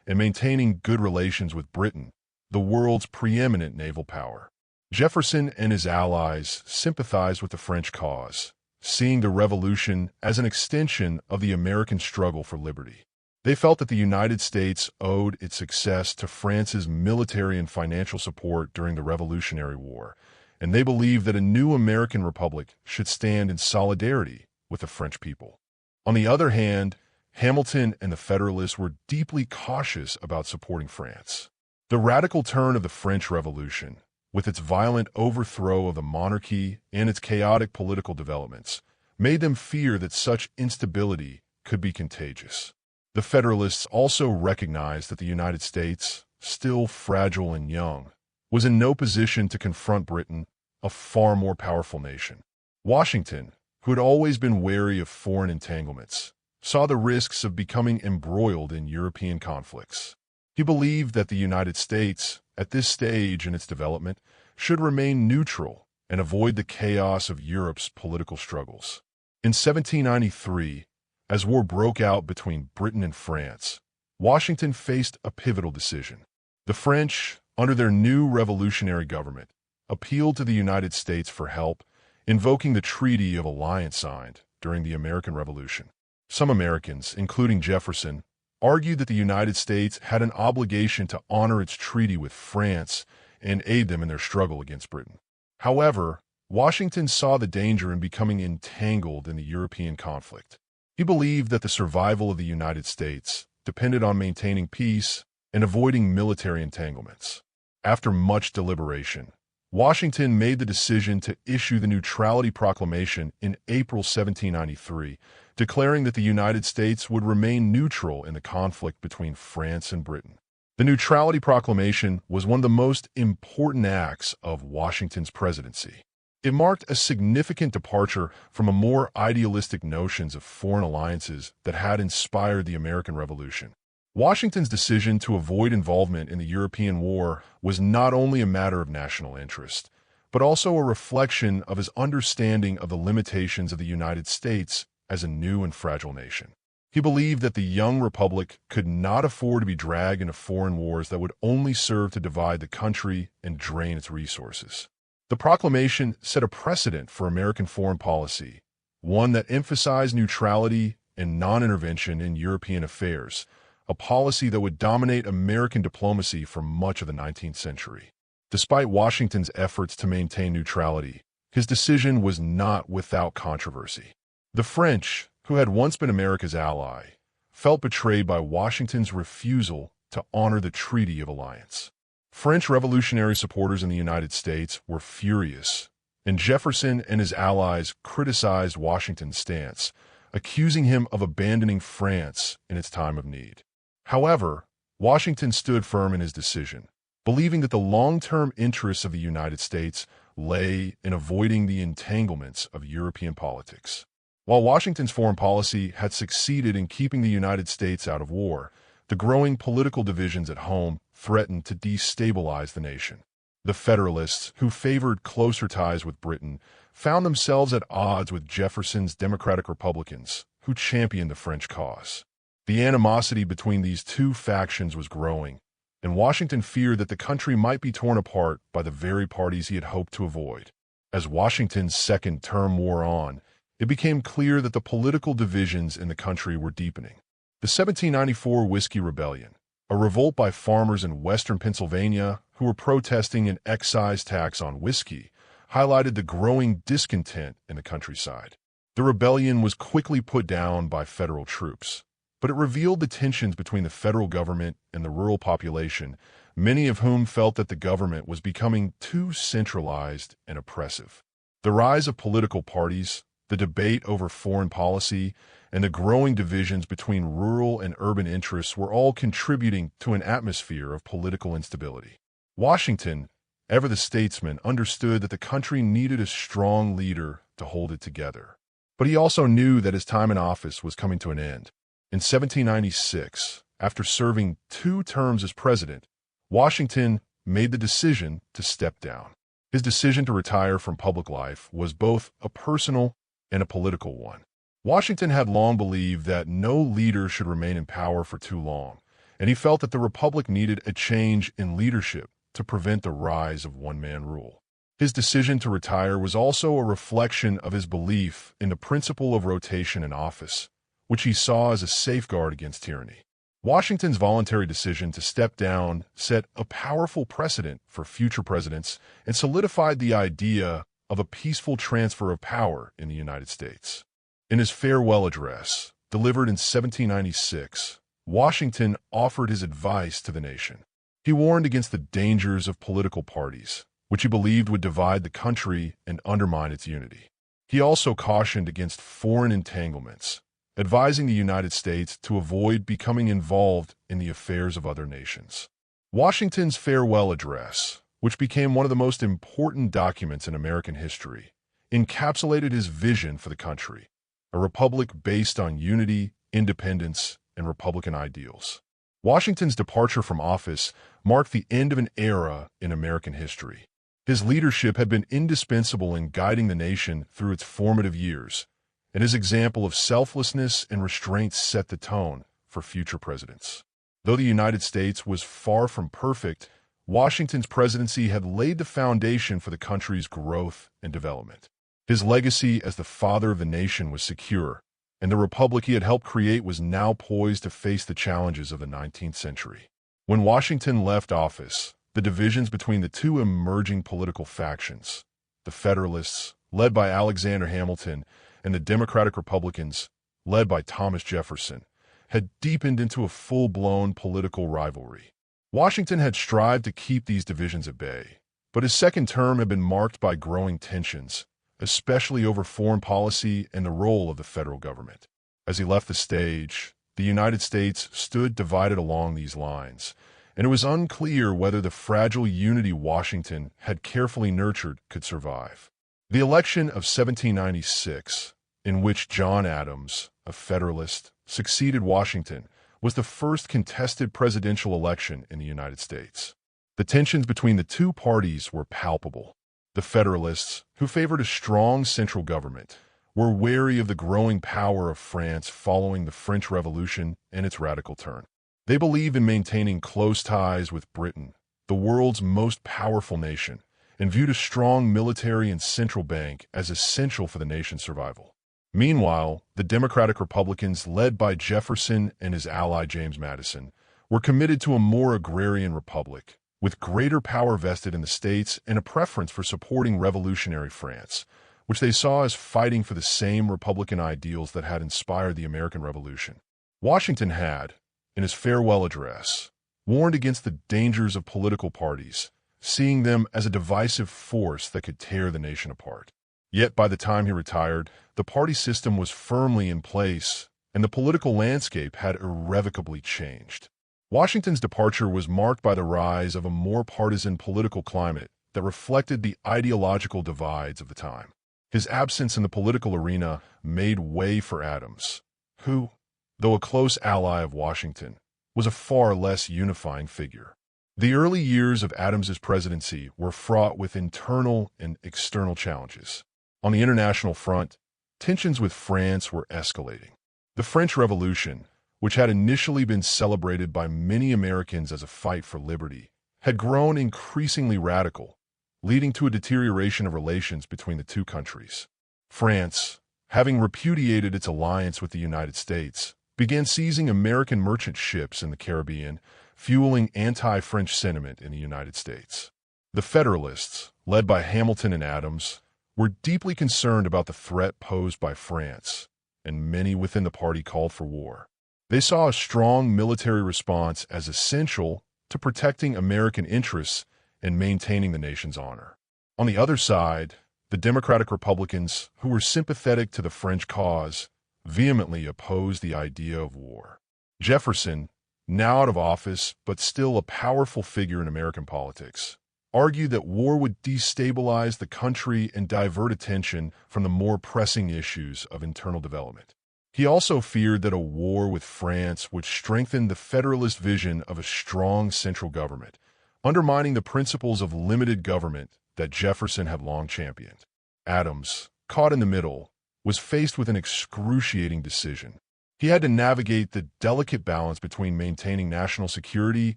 and maintaining good relations with Britain, the world's preeminent naval power. Jefferson and his allies sympathized with the French cause, seeing the revolution as an extension of the American struggle for liberty. They felt that the United States owed its success to France's military and financial support during the Revolutionary War, and they believed that a new American republic should stand in solidarity with the French people. On the other hand, Hamilton and the Federalists were deeply cautious about supporting France. The radical turn of the French Revolution, with its violent overthrow of the monarchy and its chaotic political developments, made them fear that such instability could be contagious. The Federalists also recognized that the United States, still fragile and young, was in no position to confront Britain, a far more powerful nation. Washington, who had always been wary of foreign entanglements, saw the risks of becoming embroiled in European conflicts. He believed that the United States, at this stage in its development, should remain neutral and avoid the chaos of Europe's political struggles. In 1793, as war broke out between Britain and France, Washington faced a pivotal decision. The French, under their new revolutionary government, appealed to the United States for help, invoking the Treaty of Alliance signed during the American Revolution. Some Americans, including Jefferson, argued that the United States had an obligation to honor its treaty with France and aid them in their struggle against Britain. However, Washington saw the danger in becoming entangled in the European conflict. He believed that the survival of the United States depended on maintaining peace and avoiding military entanglements. After much deliberation, Washington made the decision to issue the Neutrality Proclamation in April 1793, declaring that the United States would remain neutral in the conflict between France and Britain. The Neutrality Proclamation was one of the most important acts of Washington's presidency. It marked a significant departure from a more idealistic notions of foreign alliances that had inspired the American Revolution. Washington's decision to avoid involvement in the European War was not only a matter of national interest, but also a reflection of his understanding of the limitations of the United States as a new and fragile nation. He believed that the young republic could not afford to be dragged into foreign wars that would only serve to divide the country and drain its resources. The proclamation set a precedent for American foreign policy, one that emphasized neutrality and non-intervention in European affairs, a policy that would dominate American diplomacy for much of the 19th century. Despite Washington's efforts to maintain neutrality, his decision was not without controversy. The French, who had once been America's ally, felt betrayed by Washington's refusal to honor the Treaty of Alliance. French revolutionary supporters in the United States were furious, and Jefferson and his allies criticized Washington's stance, accusing him of abandoning France in its time of need. However, Washington stood firm in his decision, believing that the long-term interests of the United States lay in avoiding the entanglements of European politics. While Washington's foreign policy had succeeded in keeping the United States out of war, the growing political divisions at home threatened to destabilize the nation. The Federalists, who favored closer ties with Britain, found themselves at odds with Jefferson's Democratic Republicans, who championed the French cause. The animosity between these two factions was growing, and Washington feared that the country might be torn apart by the very parties he had hoped to avoid. As Washington's second term wore on, it became clear that the political divisions in the country were deepening. The 1794 Whiskey Rebellion, a revolt by farmers in western Pennsylvania who were protesting an excise tax on whiskey, highlighted the growing discontent in the countryside. The rebellion was quickly put down by federal troops, but it revealed the tensions between the federal government and the rural population, many of whom felt that the government was becoming too centralized and oppressive. The rise of political parties, the debate over foreign policy, and the growing divisions between rural and urban interests were all contributing to an atmosphere of political instability. Washington, ever the statesman, understood that the country needed a strong leader to hold it together. But he also knew that his time in office was coming to an end. In 1796, after serving 2 terms as president, Washington made the decision to step down. His decision to retire from public life was both a personal and a political one. Washington had long believed that no leader should remain in power for too long, and he felt that the republic needed a change in leadership to prevent the rise of one-man rule. His decision to retire was also a reflection of his belief in the principle of rotation in office, which he saw as a safeguard against tyranny. Washington's voluntary decision to step down set a powerful precedent for future presidents and solidified the idea of a peaceful transfer of power in the United States. In his farewell address, delivered in 1796, Washington offered his advice to the nation. He warned against the dangers of political parties, which he believed would divide the country and undermine its unity. He also cautioned against foreign entanglements, advising the United States to avoid becoming involved in the affairs of other nations. Washington's farewell address, which became one of the most important documents in American history, encapsulated his vision for the country, a republic based on unity, independence, and Republican ideals. Washington's departure from office marked the end of an era in American history. His leadership had been indispensable in guiding the nation through its formative years, and his example of selflessness and restraint set the tone for future presidents. Though the United States was far from perfect, Washington's presidency had laid the foundation for the country's growth and development. His legacy as the father of the nation was secure, and the republic he had helped create was now poised to face the challenges of the 19th century. When Washington left office, the divisions between the two emerging political factions, the Federalists, led by Alexander Hamilton, and the Democratic Republicans, led by Thomas Jefferson, had deepened into a full-blown political rivalry. Washington had strived to keep these divisions at bay, but his second term had been marked by growing tensions, especially over foreign policy and the role of the federal government. As he left the stage, the United States stood divided along these lines, and it was unclear whether the fragile unity Washington had carefully nurtured could survive. The election of 1796, in which John Adams, a Federalist, succeeded Washington, was the first contested presidential election in the United States. The tensions between the two parties were palpable. The Federalists, who favored a strong central government, were wary of the growing power of France following the French Revolution and its radical turn. They believed in maintaining close ties with Britain, the world's most powerful nation, and viewed a strong military and central bank as essential for the nation's survival. Meanwhile, the Democratic Republicans, led by Jefferson and his ally James Madison, were committed to a more agrarian republic, with greater power vested in the states and a preference for supporting revolutionary France, which they saw as fighting for the same Republican ideals that had inspired the American Revolution. Washington had, in his farewell address, warned against the dangers of political parties, seeing them as a divisive force that could tear the nation apart. Yet by the time he retired, the party system was firmly in place, and the political landscape had irrevocably changed. Washington's departure was marked by the rise of a more partisan political climate that reflected the ideological divides of the time. His absence in the political arena made way for Adams, who, though a close ally of Washington, was a far less unifying figure. The early years of Adams's presidency were fraught with internal and external challenges. On the international front, tensions with France were escalating. The French Revolution, which had initially been celebrated by many Americans as a fight for liberty, had grown increasingly radical, leading to a deterioration of relations between the two countries. France, having repudiated its alliance with the United States, began seizing American merchant ships in the Caribbean, fueling anti-French sentiment in the United States. The Federalists, led by Hamilton and Adams, were deeply concerned about the threat posed by France, and many within the party called for war. They saw a strong military response as essential to protecting American interests and maintaining the nation's honor. On the other side, the Democratic Republicans, who were sympathetic to the French cause, vehemently opposed the idea of war. Jefferson, now out of office but still a powerful figure in American politics, argued that war would destabilize the country and divert attention from the more pressing issues of internal development. He also feared that a war with France would strengthen the Federalist vision of a strong central government, undermining the principles of limited government that Jefferson had long championed. Adams, caught in the middle, was faced with an excruciating decision. He had to navigate the delicate balance between maintaining national security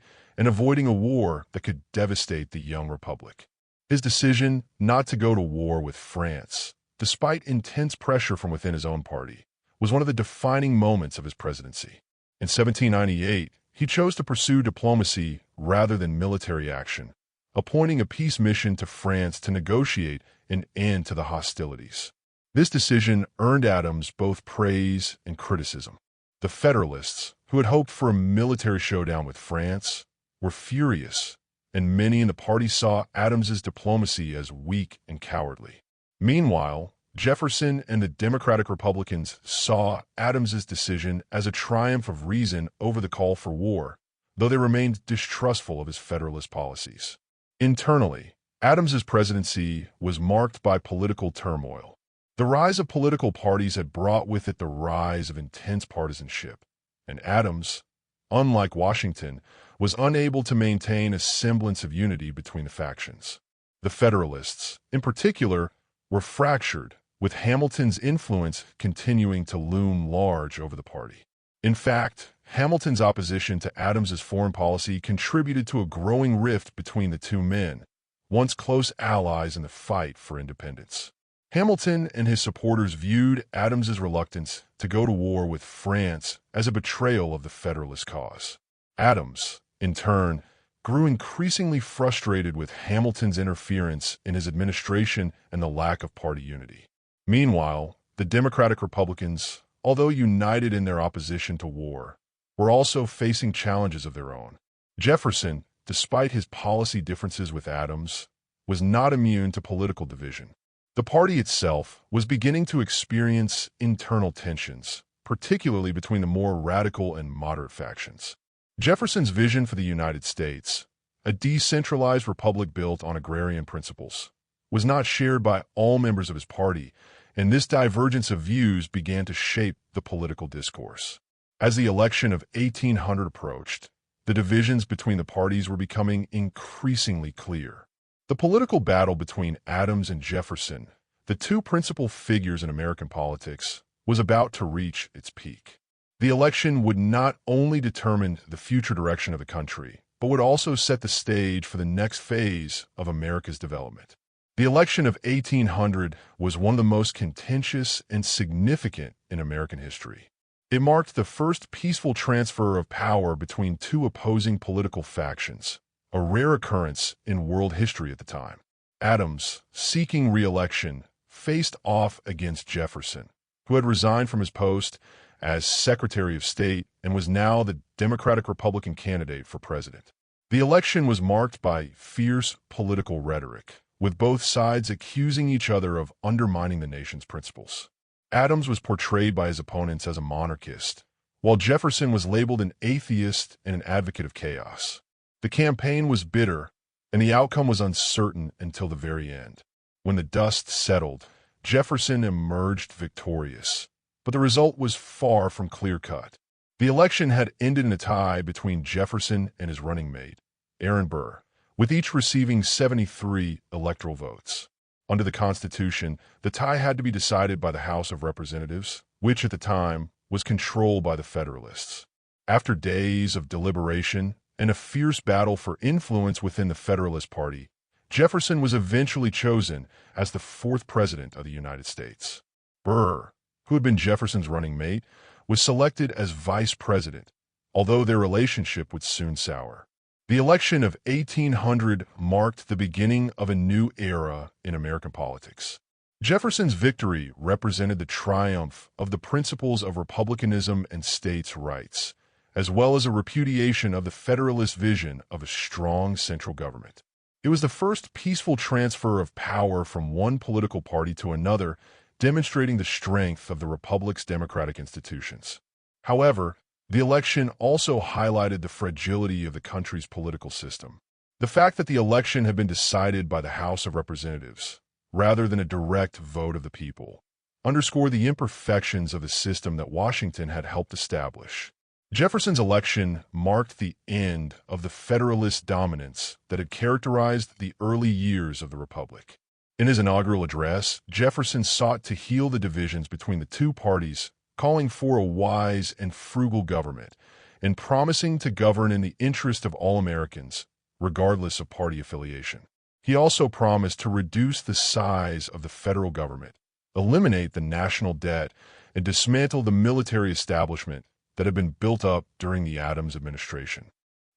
and avoiding a war that could devastate the young republic. His decision not to go to war with France, despite intense pressure from within his own party, was one of the defining moments of his presidency. In 1798, he chose to pursue diplomacy rather than military action, appointing a peace mission to France to negotiate an end to the hostilities. This decision earned Adams both praise and criticism. The Federalists, who had hoped for a military showdown with France, were furious, and many in the party saw Adams's diplomacy as weak and cowardly. Meanwhile, Jefferson and the Democratic Republicans saw Adams's decision as a triumph of reason over the call for war, though they remained distrustful of his Federalist policies. Internally, Adams's presidency was marked by political turmoil. The rise of political parties had brought with it the rise of intense partisanship, and Adams, unlike Washington, was unable to maintain a semblance of unity between the factions. The Federalists, in particular, were fractured, with Hamilton's influence continuing to loom large over the party. In fact, Hamilton's opposition to Adams's foreign policy contributed to a growing rift between the two men, once close allies in the fight for independence. Hamilton and his supporters viewed Adams's reluctance to go to war with France as a betrayal of the Federalist cause. Adams, in turn, grew increasingly frustrated with Hamilton's interference in his administration and the lack of party unity. Meanwhile, the Democratic Republicans, although united in their opposition to war, were also facing challenges of their own. Jefferson, despite his policy differences with Adams, was not immune to political division. The party itself was beginning to experience internal tensions, particularly between the more radical and moderate factions. Jefferson's vision for the United States, a decentralized republic built on agrarian principles, was not shared by all members of his party, and this divergence of views began to shape the political discourse. As the election of 1800 approached, the divisions between the parties were becoming increasingly clear. The political battle between Adams and Jefferson, the two principal figures in American politics, was about to reach its peak. The election would not only determine the future direction of the country, but would also set the stage for the next phase of America's development. The election of 1800 was one of the most contentious and significant in American history. It marked the first peaceful transfer of power between two opposing political factions, a rare occurrence in world history at the time. Adams, seeking re-election, faced off against Jefferson, who had resigned from his post as Secretary of State and was now the Democratic-Republican candidate for president. The election was marked by fierce political rhetoric, with both sides accusing each other of undermining the nation's principles. Adams was portrayed by his opponents as a monarchist, while Jefferson was labeled an atheist and an advocate of chaos. The campaign was bitter, and the outcome was uncertain until the very end. When the dust settled, Jefferson emerged victorious, but the result was far from clear-cut. The election had ended in a tie between Jefferson and his running mate, Aaron Burr, with each receiving 73 electoral votes. Under the Constitution, the tie had to be decided by the House of Representatives, which at the time was controlled by the Federalists. After days of deliberation and a fierce battle for influence within the Federalist Party, Jefferson was eventually chosen as the fourth president of the United States. Burr, who had been Jefferson's running mate, was selected as vice president, although their relationship would soon sour. The election of 1800 marked the beginning of a new era in American politics. Jefferson's victory represented the triumph of the principles of republicanism and states' rights, as well as a repudiation of the Federalist vision of a strong central government. It was the first peaceful transfer of power from one political party to another, demonstrating the strength of the Republic's democratic institutions. However, the election also highlighted the fragility of the country's political system. The fact that the election had been decided by the House of Representatives, rather than a direct vote of the people, underscored the imperfections of the system that Washington had helped establish. Jefferson's election marked the end of the Federalist dominance that had characterized the early years of the Republic. In his inaugural address, Jefferson sought to heal the divisions between the two parties, calling for a wise and frugal government, and promising to govern in the interest of all Americans, regardless of party affiliation. He also promised to reduce the size of the federal government, eliminate the national debt, and dismantle the military establishment that had been built up during the Adams administration.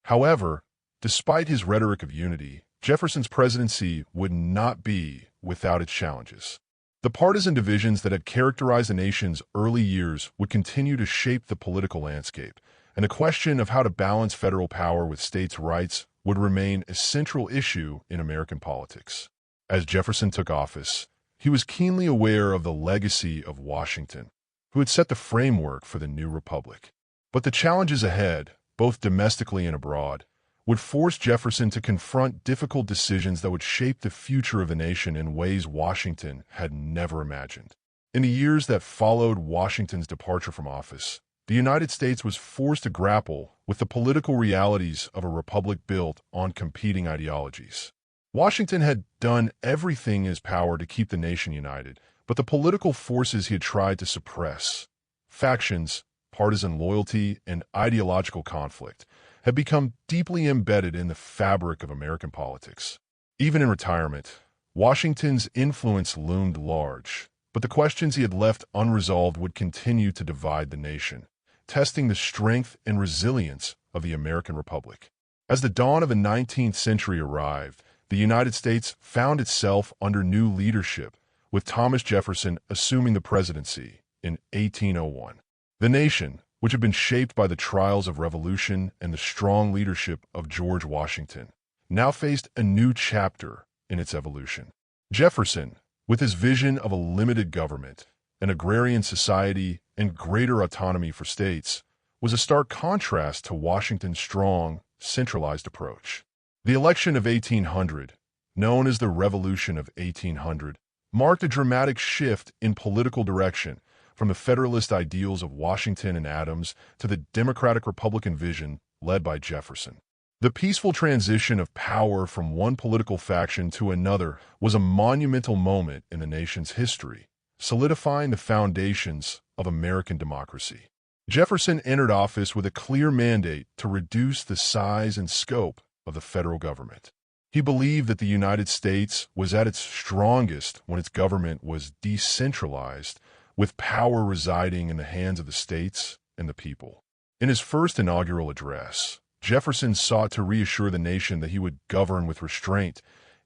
However, despite his rhetoric of unity, Jefferson's presidency would not be without its challenges. The partisan divisions that had characterized the nation's early years would continue to shape the political landscape, and the question of how to balance federal power with states' rights would remain a central issue in American politics. As Jefferson took office, he was keenly aware of the legacy of Washington, who had set the framework for the new republic. But the challenges ahead, both domestically and abroad, would force Jefferson to confront difficult decisions that would shape the future of the nation in ways Washington had never imagined. In the years that followed Washington's departure from office, the United States was forced to grapple with the political realities of a republic built on competing ideologies. Washington had done everything in his power to keep the nation united, but the political forces he had tried to suppress, factions, partisan loyalty, and ideological conflict, had become deeply embedded in the fabric of American politics. Even in retirement, Washington's influence loomed large, but the questions he had left unresolved would continue to divide the nation, testing the strength and resilience of the American Republic. As the dawn of the 19th century arrived, the United States found itself under new leadership, with Thomas Jefferson assuming the presidency in 1801. The nation, which had been shaped by the trials of revolution and the strong leadership of George Washington, now faced a new chapter in its evolution. Jefferson, with his vision of a limited government, an agrarian society, and greater autonomy for states, was a stark contrast to Washington's strong, centralized approach. The election of 1800, known as the Revolution of 1800, marked a dramatic shift in political direction from the Federalist ideals of Washington and Adams to the Democratic-Republican vision led by Jefferson. The peaceful transition of power from one political faction to another was a monumental moment in the nation's history, solidifying the foundations of American democracy. Jefferson entered office with a clear mandate to reduce the size and scope of the federal government. He believed that the United States was at its strongest when its government was decentralized, with power residing in the hands of the states and the people. In his first inaugural address, Jefferson sought to reassure the nation that he would govern with restraint,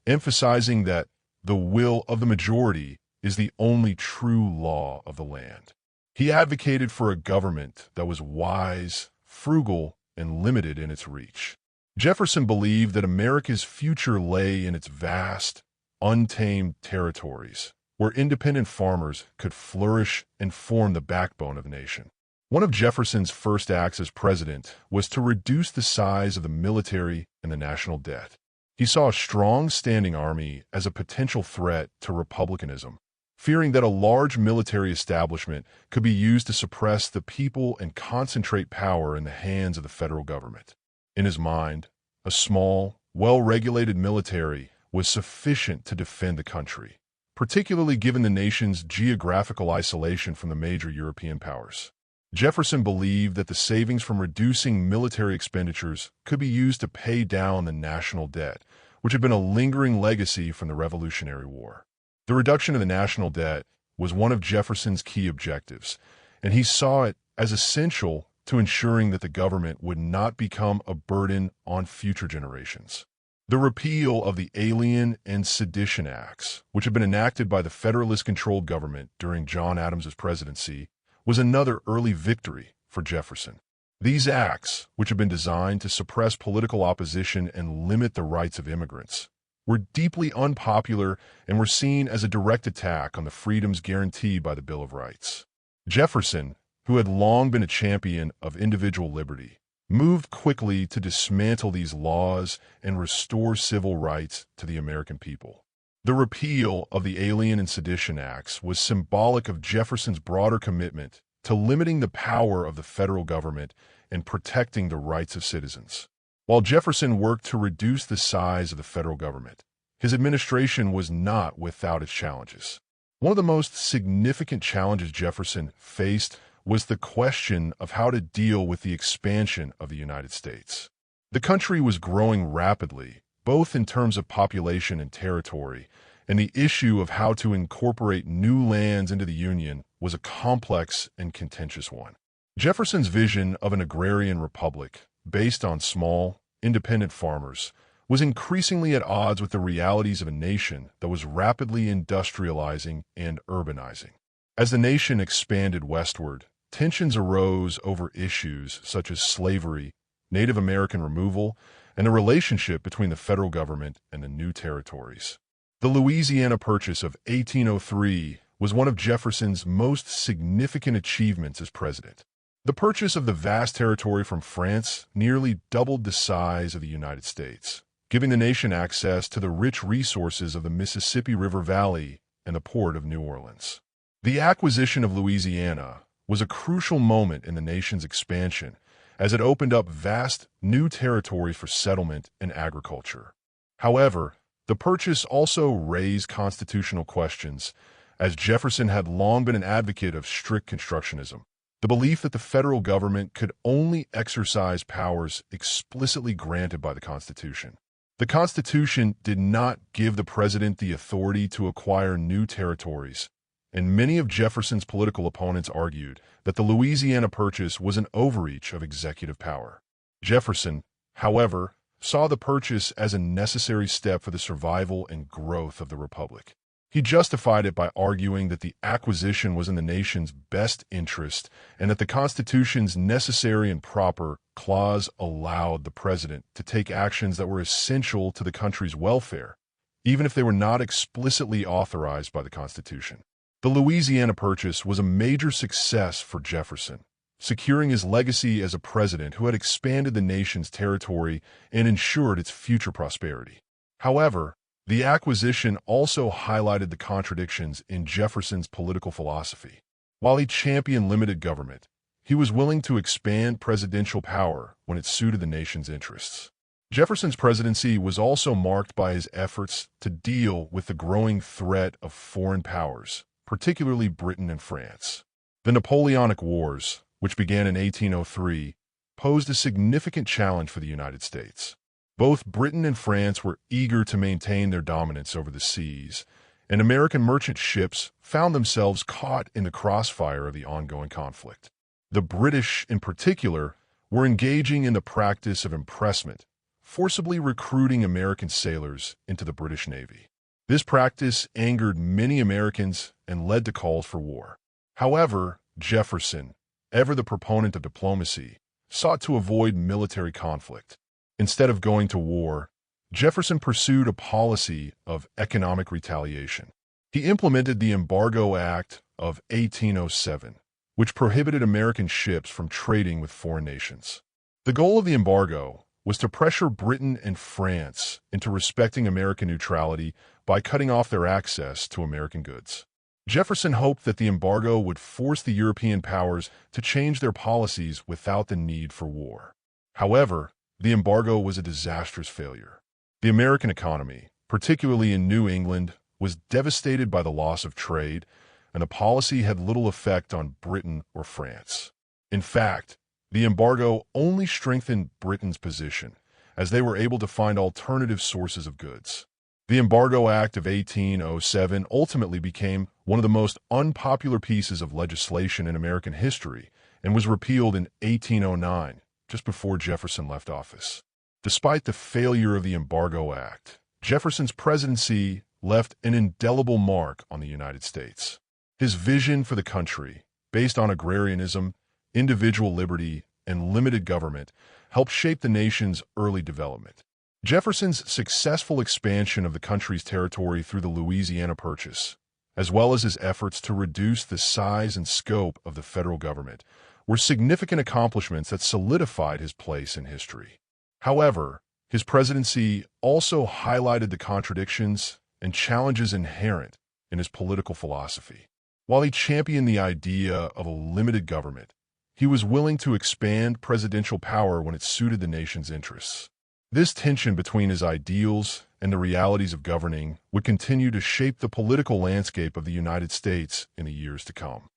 emphasizing that the will of the majority is the only true law of the land. He advocated for a government that was wise, frugal, and limited in its reach. Jefferson believed that America's future lay in its vast, untamed territories, where independent farmers could flourish and form the backbone of a nation. One of Jefferson's first acts as president was to reduce the size of the military and the national debt. He saw a strong standing army as a potential threat to republicanism, fearing that a large military establishment could be used to suppress the people and concentrate power in the hands of the federal government. In his mind, a small, well-regulated military was sufficient to defend the country, particularly given the nation's geographical isolation from the major European powers. Jefferson believed that the savings from reducing military expenditures could be used to pay down the national debt, which had been a lingering legacy from the Revolutionary War. The reduction of the national debt was one of Jefferson's key objectives, and he saw it as essential to ensuring that the government would not become a burden on future generations. The repeal of the Alien and Sedition Acts, which had been enacted by the Federalist-controlled government during John Adams's presidency, was another early victory for Jefferson. These acts, which had been designed to suppress political opposition and limit the rights of immigrants, were deeply unpopular and were seen as a direct attack on the freedoms guaranteed by the Bill of Rights. Jefferson, who had long been a champion of individual liberty, moved quickly to dismantle these laws and restore civil rights to the American people. The repeal of the Alien and Sedition Acts was symbolic of Jefferson's broader commitment to limiting the power of the federal government and protecting the rights of citizens. While Jefferson worked to reduce the size of the federal government, his administration was not without its challenges. One of the most significant challenges Jefferson faced was the question of how to deal with the expansion of the United States. The country was growing rapidly, both in terms of population and territory, and the issue of how to incorporate new lands into the Union was a complex and contentious one. Jefferson's vision of an agrarian republic, based on small, independent farmers, was increasingly at odds with the realities of a nation that was rapidly industrializing and urbanizing. As the nation expanded westward, tensions arose over issues such as slavery, Native American removal, and the relationship between the federal government and the new territories. The Louisiana Purchase of 1803 was one of Jefferson's most significant achievements as president. The purchase of the vast territory from France nearly doubled the size of the United States, giving the nation access to the rich resources of the Mississippi River Valley and the port of New Orleans. The acquisition of Louisiana was a crucial moment in the nation's expansion, as it opened up vast new territories for settlement and agriculture. However, the purchase also raised constitutional questions, as Jefferson had long been an advocate of strict constructionism, the belief that the federal government could only exercise powers explicitly granted by the Constitution. The The Constitution did not give the president the authority to acquire new territories, and many of Jefferson's political opponents argued that the Louisiana Purchase was an overreach of executive power. Jefferson, however, saw the purchase as a necessary step for the survival and growth of the Republic. He justified it by arguing that the acquisition was in the nation's best interest and that the Constitution's necessary and proper clause allowed the president to take actions that were essential to the country's welfare, even if they were not explicitly authorized by the Constitution. The Louisiana Purchase was a major success for Jefferson, securing his legacy as a president who had expanded the nation's territory and ensured its future prosperity. However, the acquisition also highlighted the contradictions in Jefferson's political philosophy. While he championed limited government, he was willing to expand presidential power when it suited the nation's interests. Jefferson's presidency was also marked by his efforts to deal with the growing threat of foreign powers, particularly Britain and France. The Napoleonic Wars, which began in 1803, posed a significant challenge for the United States. Both Britain and France were eager to maintain their dominance over the seas, and American merchant ships found themselves caught in the crossfire of the ongoing conflict. The British, in particular, were engaging in the practice of impressment, forcibly recruiting American sailors into the British Navy. This practice angered many Americans and led to calls for war. However, Jefferson, ever the proponent of diplomacy, sought to avoid military conflict. Instead of going to war, Jefferson pursued a policy of economic retaliation. He implemented the Embargo Act of 1807, which prohibited American ships from trading with foreign nations. The goal of the embargo was to pressure Britain and France into respecting American neutrality by cutting off their access to American goods. Jefferson hoped that the embargo would force the European powers to change their policies without the need for war. However, the embargo was a disastrous failure. The American economy, particularly in New England, was devastated by the loss of trade, and the policy had little effect on Britain or France. In fact, the embargo only strengthened Britain's position, as they were able to find alternative sources of goods. The Embargo Act of 1807 ultimately became one of the most unpopular pieces of legislation in American history and was repealed in 1809, just before Jefferson left office. Despite the failure of the Embargo Act, Jefferson's presidency left an indelible mark on the United States. His vision for the country, based on agrarianism, individual liberty, and limited government, helped shape the nation's early development. Jefferson's successful expansion of the country's territory through the Louisiana Purchase, as well as his efforts to reduce the size and scope of the federal government, were significant accomplishments that solidified his place in history. However, his presidency also highlighted the contradictions and challenges inherent in his political philosophy. While he championed the idea of a limited government, he was willing to expand presidential power when it suited the nation's interests. This tension between his ideals and the realities of governing would continue to shape the political landscape of the United States in the years to come.